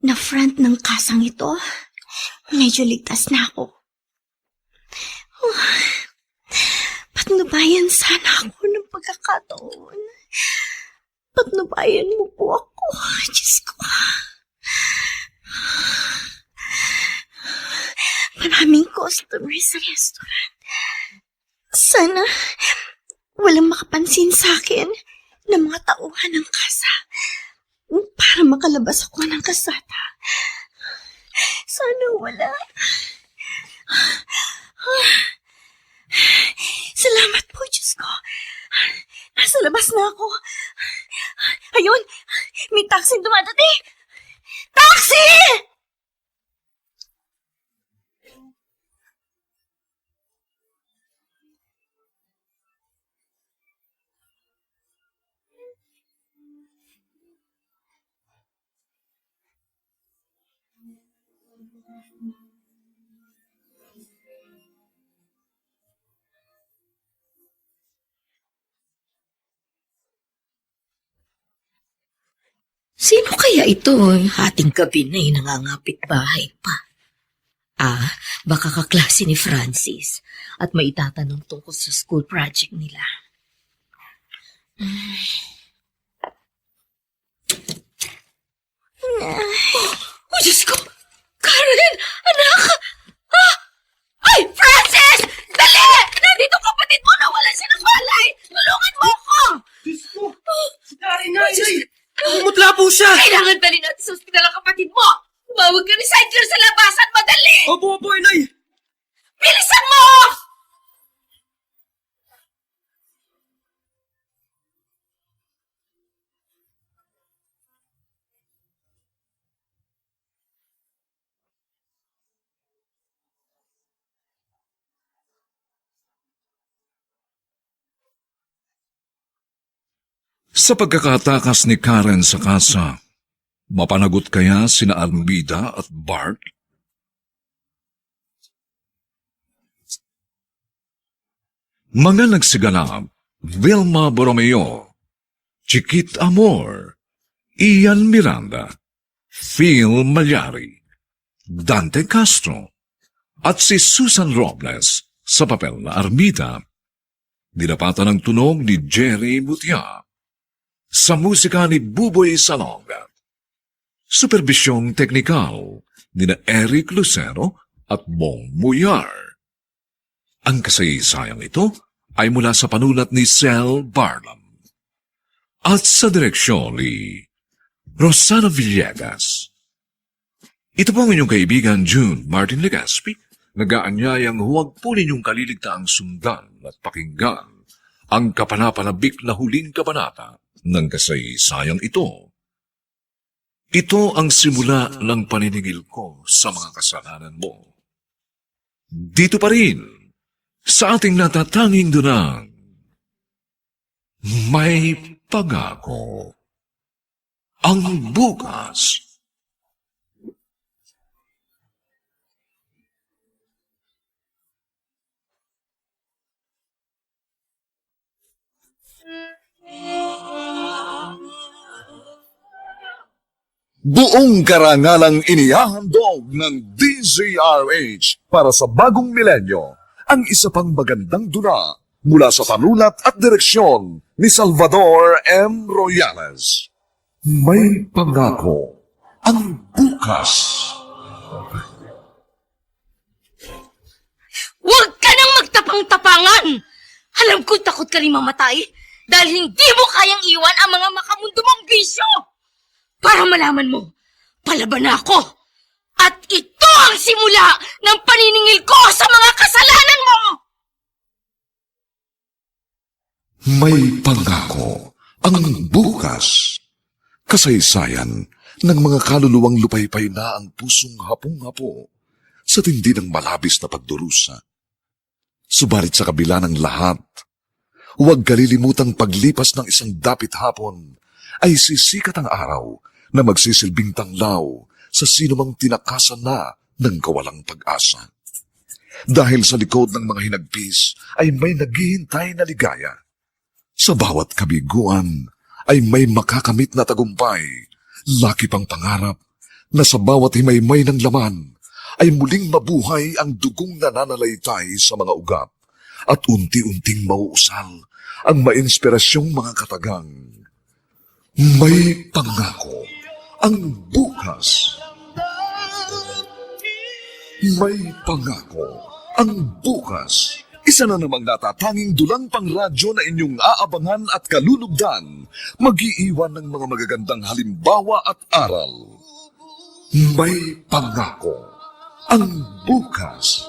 Na front ng kasang ito, medyo ligtas na ako. Patnubayan sana ako ng pagkakataon. Patnubayan mo po ako, Diyos ko. Maraming customers sa restaurant. Sana walang makapansin sa akin ng mga tauhan ng kasa para makalabas ako ng kasada. Sana wala. Salamat po, Diyos ko. Nasa labas na ako. Ayun, may taxi dumadating. Taxi! Sino kaya ito? Hating gabi na nangangapit bahay pa. Baka kaklase ni Francis at may itatanong tungkol sa school project nila. Oh, Diyos ko! Karen! Anak! Ay, Francis! Dali! Nandito kapatid mo na wala siya ng balay! Tulungan mo ako! Diyos ko! Dari na, inay! Umutla po siya! Kailangan dali natin sa ospital ang kapatid mo! Tumawag ka ni Sidler sa labasan! Madali! Opo, inay! Bilisan mo! Sa pagkakatakas ni Karen sa kasa, mapanagot kaya sina Armida at Bart? Mga nagsiganap, Vilma Borromeo, Chiquit Amor, Ian Miranda, Phil Malyari, Dante Castro, at si Susan Robles sa papel na Armida. Dinapatan ang tunog ni Jerry Mutia. Sa musika ni Buboy Salong. Supervisyong teknikal ni na Eric Lucero at Bong Muyar. Ang kasaysayang ito ay mula sa panulat ni Sel Barlam. At sa direksyon ni Rosana Villegas. Ito po ang inyong kaibigan June Martin Legaspi, nag-aanyayang huwag po ninyong kaliligtaang sundan at pakinggan ang kapanapanabik na huling kabanata ng kasaysayang ito. Ito ang simula ng paniningil ko sa mga kasalanan mo. Dito pa rin, sa ating natatanging dunang, may pagako. Ang bukas. Buong karangalang inihahandog ng DZRH para sa bagong milenyo ang isa pang magandang dula mula sa panulat at direksyon ni Salvador M. Royales. May pangako ang bukas. Huwag ka nang magtapang-tapangan! Alam ko takot ka rin mamatay dahil hindi mo kayang iwan ang mga makamundo mong bisyo! Para malaman mo, palaban na ako! At ito ang simula ng paniningil ko sa mga kasalanan mo! May pangako ang bukas. Kasaysayan ng mga kaluluwang lupaypay na ang pusong hapong-hapo sa tindi ng malabis na pagdurusa. Subalit sa kabila ng lahat, huwag kalilimutang paglipas ng isang dapit hapon ay sisikat ang araw na magsisilbing tanglaw sa sinumang tinakasan na ng kawalang pag-asa. Dahil sa likod ng mga hinagpis ay may naghihintay na ligaya. Sa bawat kabiguan ay may makakamit na tagumpay, laki pang pangarap na sa bawat himaymay ng laman ay muling mabuhay ang dugong nananalaytay sa mga ugat at unti-unting mauusal ang mainspirasyong mga katagang. May pangako ang bukas. May pangako ang bukas. Isa na namang natatanging dulang pangradyo na inyong aabangan at kalulugdan, mag-iiwan ng mga magagandang halimbawa at aral. May pangako ang bukas.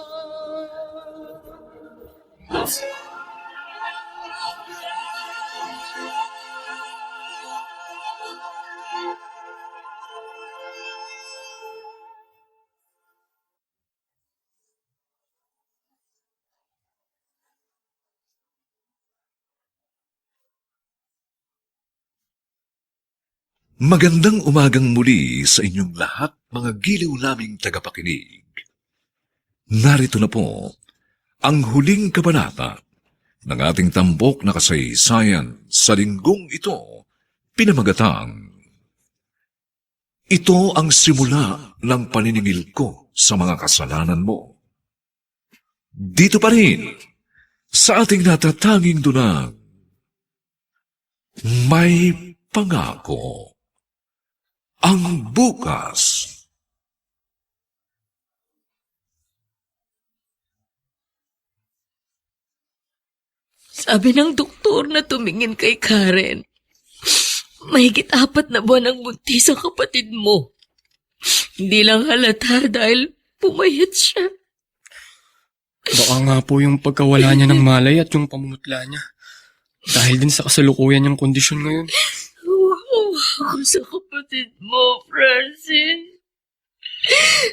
Magandang umagang muli sa inyong lahat, mga giliw naming tagapakinig. Narito na po ang huling kabanata ng ating tampok na kasaysayan sa linggong ito, pinamagatang, ito ang simula ng paniningil ko sa mga kasalanan mo. Dito pa rin, sa ating natatanging dunang, may pangako ang bukas. Sabi ng doktor na tumingin kay Karen, mahigit 4 na buwan ang buntis ang kapatid mo. Hindi lang halata dahil pumayat siya. Baka nga po yung pagkawala niya ng malay at yung pamumutla niya. Dahil din sa kasalukuyan niyang kondisyon ngayon. Ako sa kapatid mo, Francis.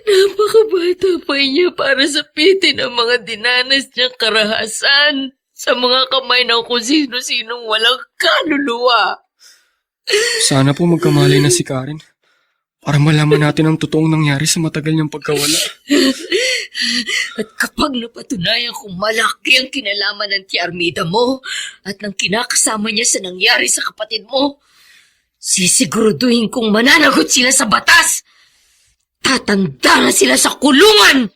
Napakabata pa niya para sapitin ang mga dinanas niyang karahasan sa mga kamay ng kung sino-sinong walang kaluluwa. Sana po magkamalay na si Karen para malaman natin ang totoong nangyari sa matagal niyang pagkawala. At kapag napatunayan kung malaki ang kinalaman ng Tia Armida mo at ng kinakasama niya sa nangyari sa kapatid mo, sisiguraduhin kong mananagot sila sa batas. Tatanda na sila sa kulungan.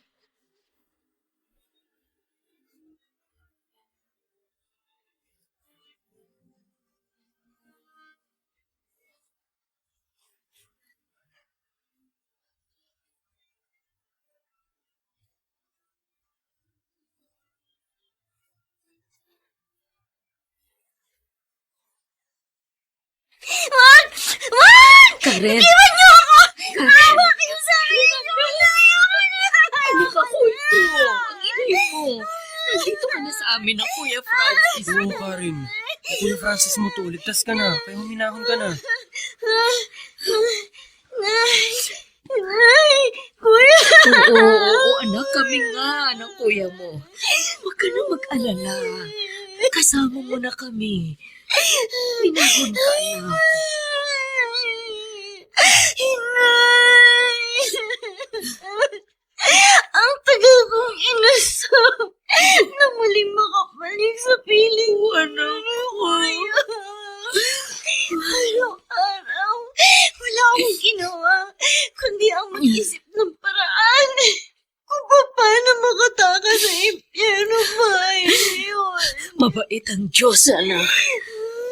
Wag! Wag! Karen. Iwan niyo ako! Awa kayo sa akin! Ano ka, Kuya? Ang inay mo. Nandito ka na sa amin ng Kuya Francis. Oo, Karen. Kuya Francis mo to, ligtas ka na. Kaya huminahon ka na. Kuya! Oo, anak, kami nga ng kuya mo. Huwag ka na mag-alala. Kasama mo na kami. Pinahon ka, anak. Inay! Ang tagal kong inasam na muli makabalik sa piling ko ng kuya. Araw-araw, wala akong ginawa kailangang mag-isip ng paraan. Kung paano makatakas sa impyerno bahay na yun. Mabait ang Diyos, anak.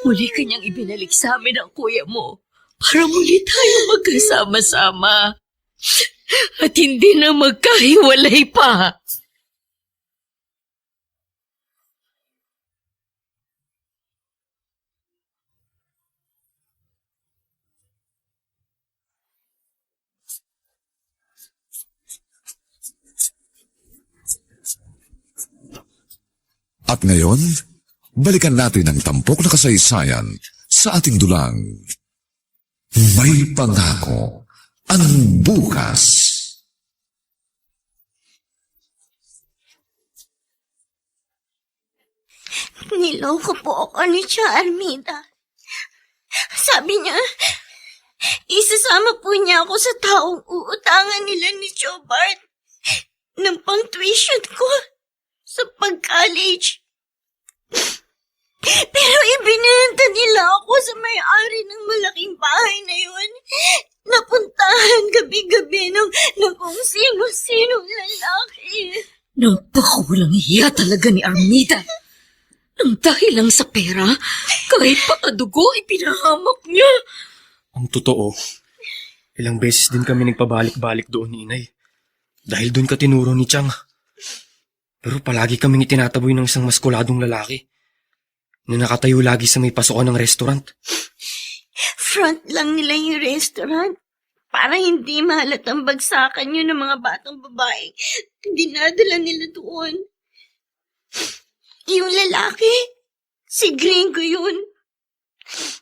Muli kanyang ibinalik sa amin ang kuya mo para muli tayo magkasama-sama. At hindi na magkahiwalay pa. At ngayon, balikan natin ang tampok na kasaysayan sa ating dulang. May pangako ang bukas. Niloko po ako ni Tia Armida. Sabi niya, isasama po niya ako sa taong uutangan nila ni Joe Bart ng pang-tuition ko sa pag-college. Pero ibinenta nila ako sa may-ari ng malaking bahay na yun. Napuntahan gabi-gabi ng kung sino-sinong lalaki. Napakawalang hiya talaga ni Armida. Nang dahil lang sa pera, kahit pakadugo, ipinahamak niya. Ang totoo, ilang beses din kami nagpabalik-balik doon ni Inay. Dahil doon ka tinuro ni Chang. Pero palagi kaming itinataboy ng isang maskuladong lalaki na nakatayo lagi sa may pasukan ng restaurant. Front lang nila yung restaurant para hindi mahalatang bagsakan yun ng mga batang babae. Dinadala nila doon. Yung lalaki, si Gringo yun.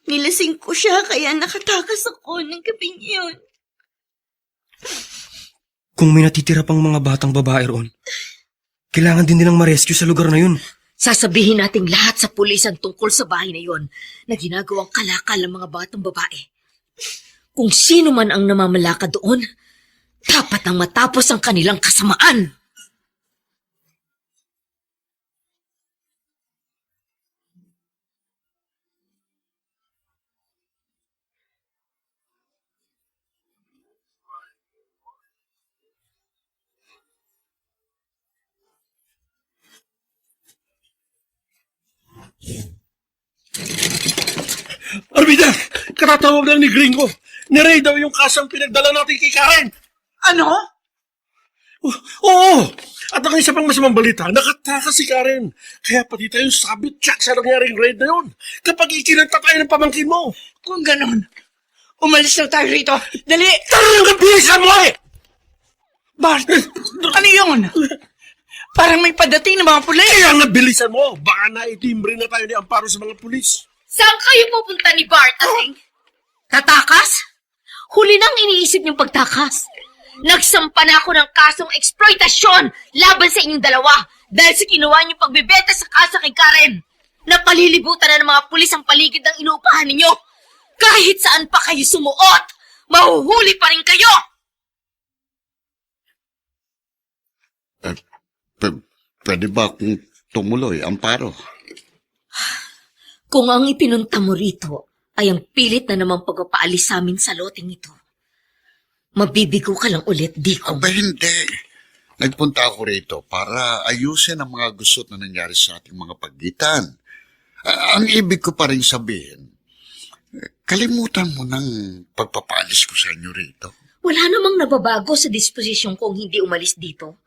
Nilasing ko siya kaya nakatakas ako ng gabing yun. Kung may natitira pang mga batang babae roon, kailangan din nilang ma-rescue sa lugar na yun. Sasabihin nating lahat sa pulis ang tungkol sa bahay na yon na ginagawang kalakal ng mga batang babae. Kung sino man ang namamalaka doon, dapat nang matapos ang kanilang kasamaan. Armida, katatawag lang ni Gringo. Niray daw yung kasang pinagdala natin kay Karen. Ano? Oo! At ang isa pang masamang balita, nakatakas si Karen. Kaya pati tayo sabit siya sa nangyaring raid na yun. Kapag ikinanta tayo ng pamangkin mo. Kung ganon, umalis na tayo rito. Dali! Talagang bilisan mo eh! Bart, ano yun? Parang may padating ng mga pulis. Kaya nga bilisan mo. Baka naitimbre na tayo ni Amparo sa mga pulis. Saan kayo pupunta ni Bart, ating? Tatakas? Huli nang iniisip niyong pagtakas. Nagsampa na ako ng kasong eksploitasyon laban sa inyong dalawa dahil sa kinuha niyong pagbebenta sa kasa kay Karen. Napalilibutan na ng mga pulis ang paligid ng inuupahan ninyo. Kahit saan pa kayo sumuot, mahuhuli pa rin kayo! Pwede ba akong tumuloy, Amparo? Kung ang ipinunta mo rito ay ang pilit na namang pagpapaalis sa amin sa loting ito, mabibigo ka lang ulit, di ko. Aba, hindi. Nagpunta ako rito para ayusin ang mga gusot na nangyari sa ating mga pagitan. Ang ibig ko pa rin sabihin, kalimutan mo ng pagpapaalis ko sa inyo rito. Wala namang nababago sa disposisyon kong hindi umalis dito.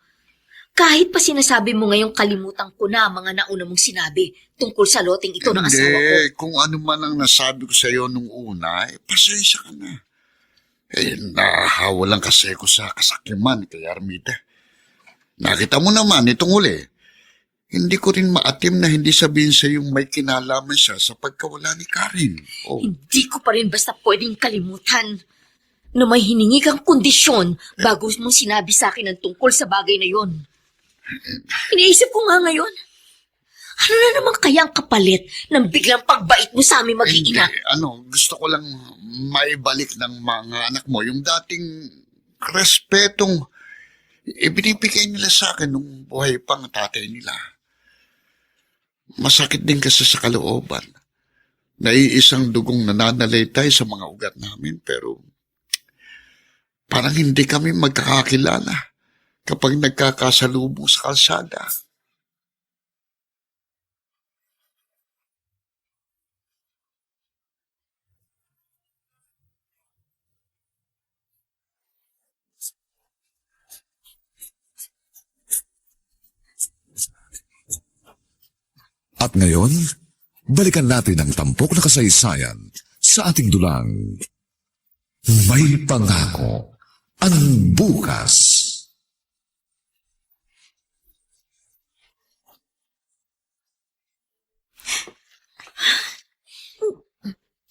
Kahit pa sinasabi mo ngayong kalimutan ko na mga nauna mong sinabi tungkol sa loting ito ng asawa ko. Hindi, kung ano man ang nasabi ko sa iyo nung una, pasensya ka na. Nahawa lang kasi ko sa kasakyaman kay Armida. Nakita mo naman itong uli. Hindi ko rin maatim na hindi sabihin sa yung may kinalaman siya sa pagkawala ni Karen. Oh. Hindi ko pa rin basta pwedeng kalimutan na may hiningi kang kondisyon bago mo sinabi sa akin ang tungkol sa bagay na yon. Iniisip ko nga ngayon, ano na naman kaya ang kapalit ng biglang pagbait mo sa aming mag-iina? Hindi, gusto ko lang maibalik ng mga anak mo yung dating respetong ibinibigay nila sa akin nung buhay pang tatay nila. Masakit din kasi sa kalooban. Naiisang dugong nananalaytay sa mga ugat namin pero Parang hindi kami magkakakilala kapag nagkakasalubong sa kalsada. At ngayon, balikan natin ang tampok na kasaysayan sa ating dulang. May pangako ang bukas.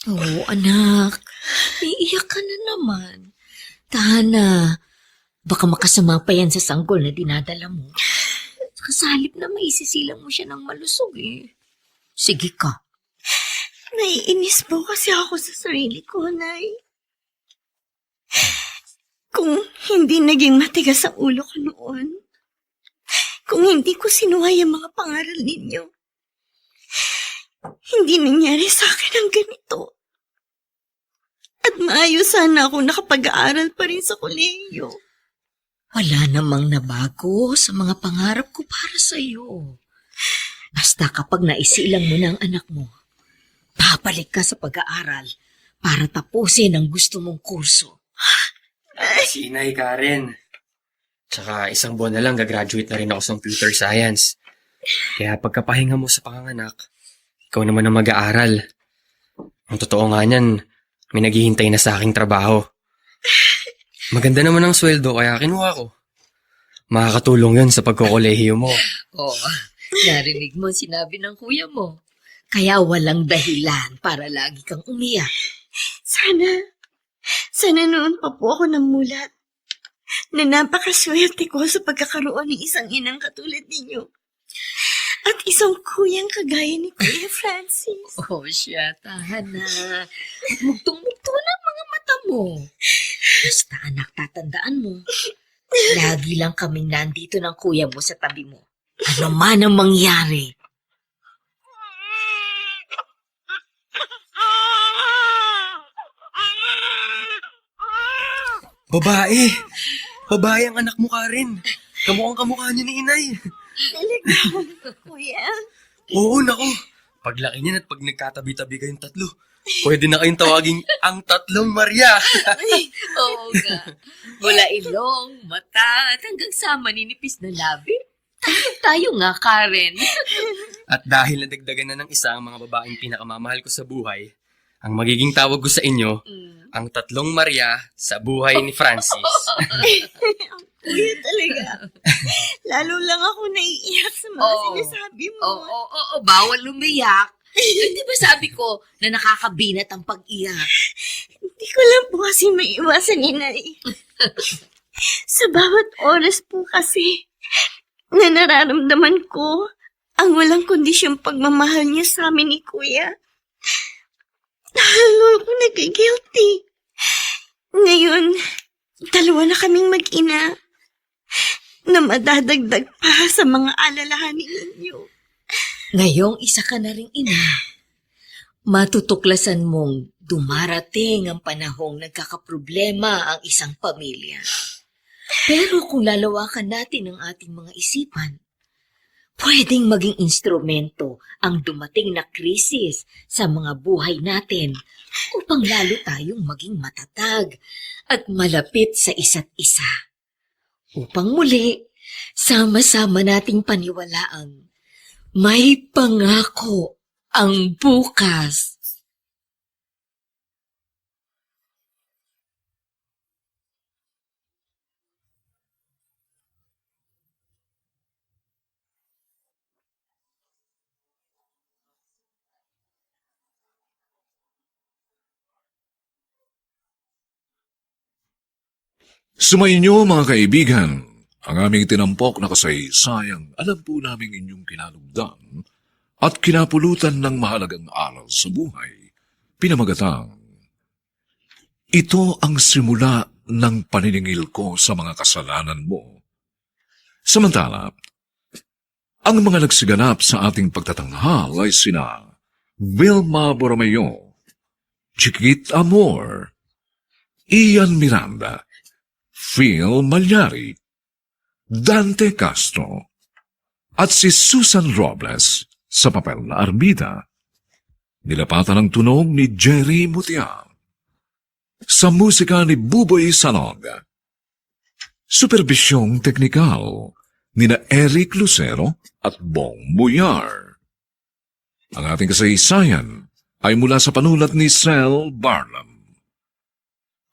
Oo, anak. Iiyak ka na naman. Tahan na. Baka makasama pa yan sa sanggol na dinadala mo. Saka sa halip na maisisilang mo siya ng malusog eh. Sige ka. Naiinis po kasi ako sa sarili ko, Nay. Kung hindi naging matigas ang ulo ko noon, kung hindi ko sinuhay ang mga pangaral ninyo, hindi nangyari sa akin ang ganito. At maayos sana ako nakapag-aaral pa rin sa kolehiyo. Wala namang nabago sa mga pangarap ko para sa iyo. Basta kapag naisilang mo na ang anak mo, babalik ka sa pag-aaral para tapusin ang gusto mong kurso. Si Inay Karen. Tsaka isang buwan na lang gagraduate na rin ako sa computer science. Kaya pagkapahinga mo sa panganganak, ikaw naman ang mag-aaral. Ang totoo nga niyan, may naghihintay na sa aking trabaho. Maganda naman ang sweldo kaya kinuha ko. Makakatulong yun sa pagkokolehiyo mo. Oo, narinig mo sinabi ng kuya mo. Kaya walang dahilan para lagi kang umiyak. Sana noon pa po ako namulat na napakaswerte ko sa pagkakaroon ng isang inang katulad ninyo. At isang kuyang kagaya ni Kuya Francis. Oh, siya, tahan na. Mugtong-mugto na ang mga mata mo. Basta anak, tatandaan mo. Lagi lang kaming nandito ng kuya mo sa tabi mo. Ano man ang mangyari. Babae! Babae ang anak mo, Karen. Kamukhang kamukha niya ni Inay. Talaga, Kuya. Oo, naku. Paglaki niyan at pag nagkatabi-tabi kayong tatlo, pwede na kayong tawaging ang tatlong Maria. Oo nga. Mula ilong, mata, at hanggang sa maninipis na labi. Tayo nga, Karen. At dahil nadagdagan na ng isa ang mga babaeng pinakamamahal ko sa buhay, ang magiging tawag ko sa inyo, ang tatlong Maria sa buhay ni Francis. Kuya talaga. Lalo lang ako naiiyak sa mga sinasabi mo. Oo, bawal lumiyak. Di ba sabi ko na nakakabinat ang pag-iyak? Hindi ko lang po kasi maiwasan, Inay. Sa bawat oras po kasi na nararamdaman ko ang walang kondisyong pagmamahal niya sa amin ni Kuya. Lalo ako nag-guilty. Ngayon, dalawa na kaming mag-ina na madadagdag pa sa mga alalahanin ninyo. Ngayong isa ka na ring ina, matutuklasan mong dumarating ang panahong nagkakaproblema ang isang pamilya. Pero kung lalawakan natin ang ating mga isipan, pwedeng maging instrumento ang dumating na krisis sa mga buhay natin upang lalo tayong maging matatag at malapit sa isa't isa. Upang muli, sama-sama nating paniwalaang may pangako ang bukas. Sumainyo mga kaibigan, ang aming tinampok na kasaysayang alam po namin inyong kinalugdan at kinapulutan ng mahalagang aral sa buhay. Pinamagatang, ito ang simula ng paniningil ko sa mga kasalanan mo. Samantala, ang mga nagsiganap sa ating pagtatanghal ay sina Vilma Borromeo, Chiquit Amor, Ian Miranda, Phil Malyari, Dante Castro, at si Susan Robles sa papel na Armida. Nilapatan ang tunog ni Jerry Mutia. Sa musika ni Buboy Salong. Superbisyong teknikal ni na Eric Lucero at Bong Muyar. Ang ating kasaysayan ay mula sa panulat ni Sel Barlam.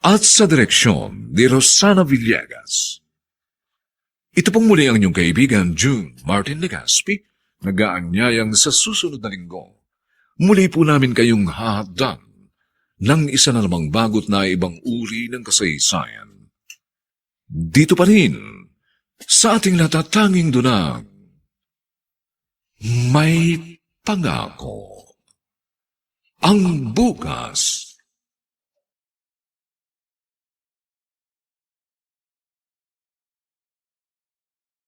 At sa direksyon ni Rosana Villegas. Ito pong muli ang inyong kaibigan June Martin Legaspi, nag-aanyayang sa susunod na linggo. Muli po namin kayong hahadan ng isa na namang bagot na ibang uri ng kasaysayan. Dito pa rin, sa ating natatanging dunang, may pangako. Ang bukas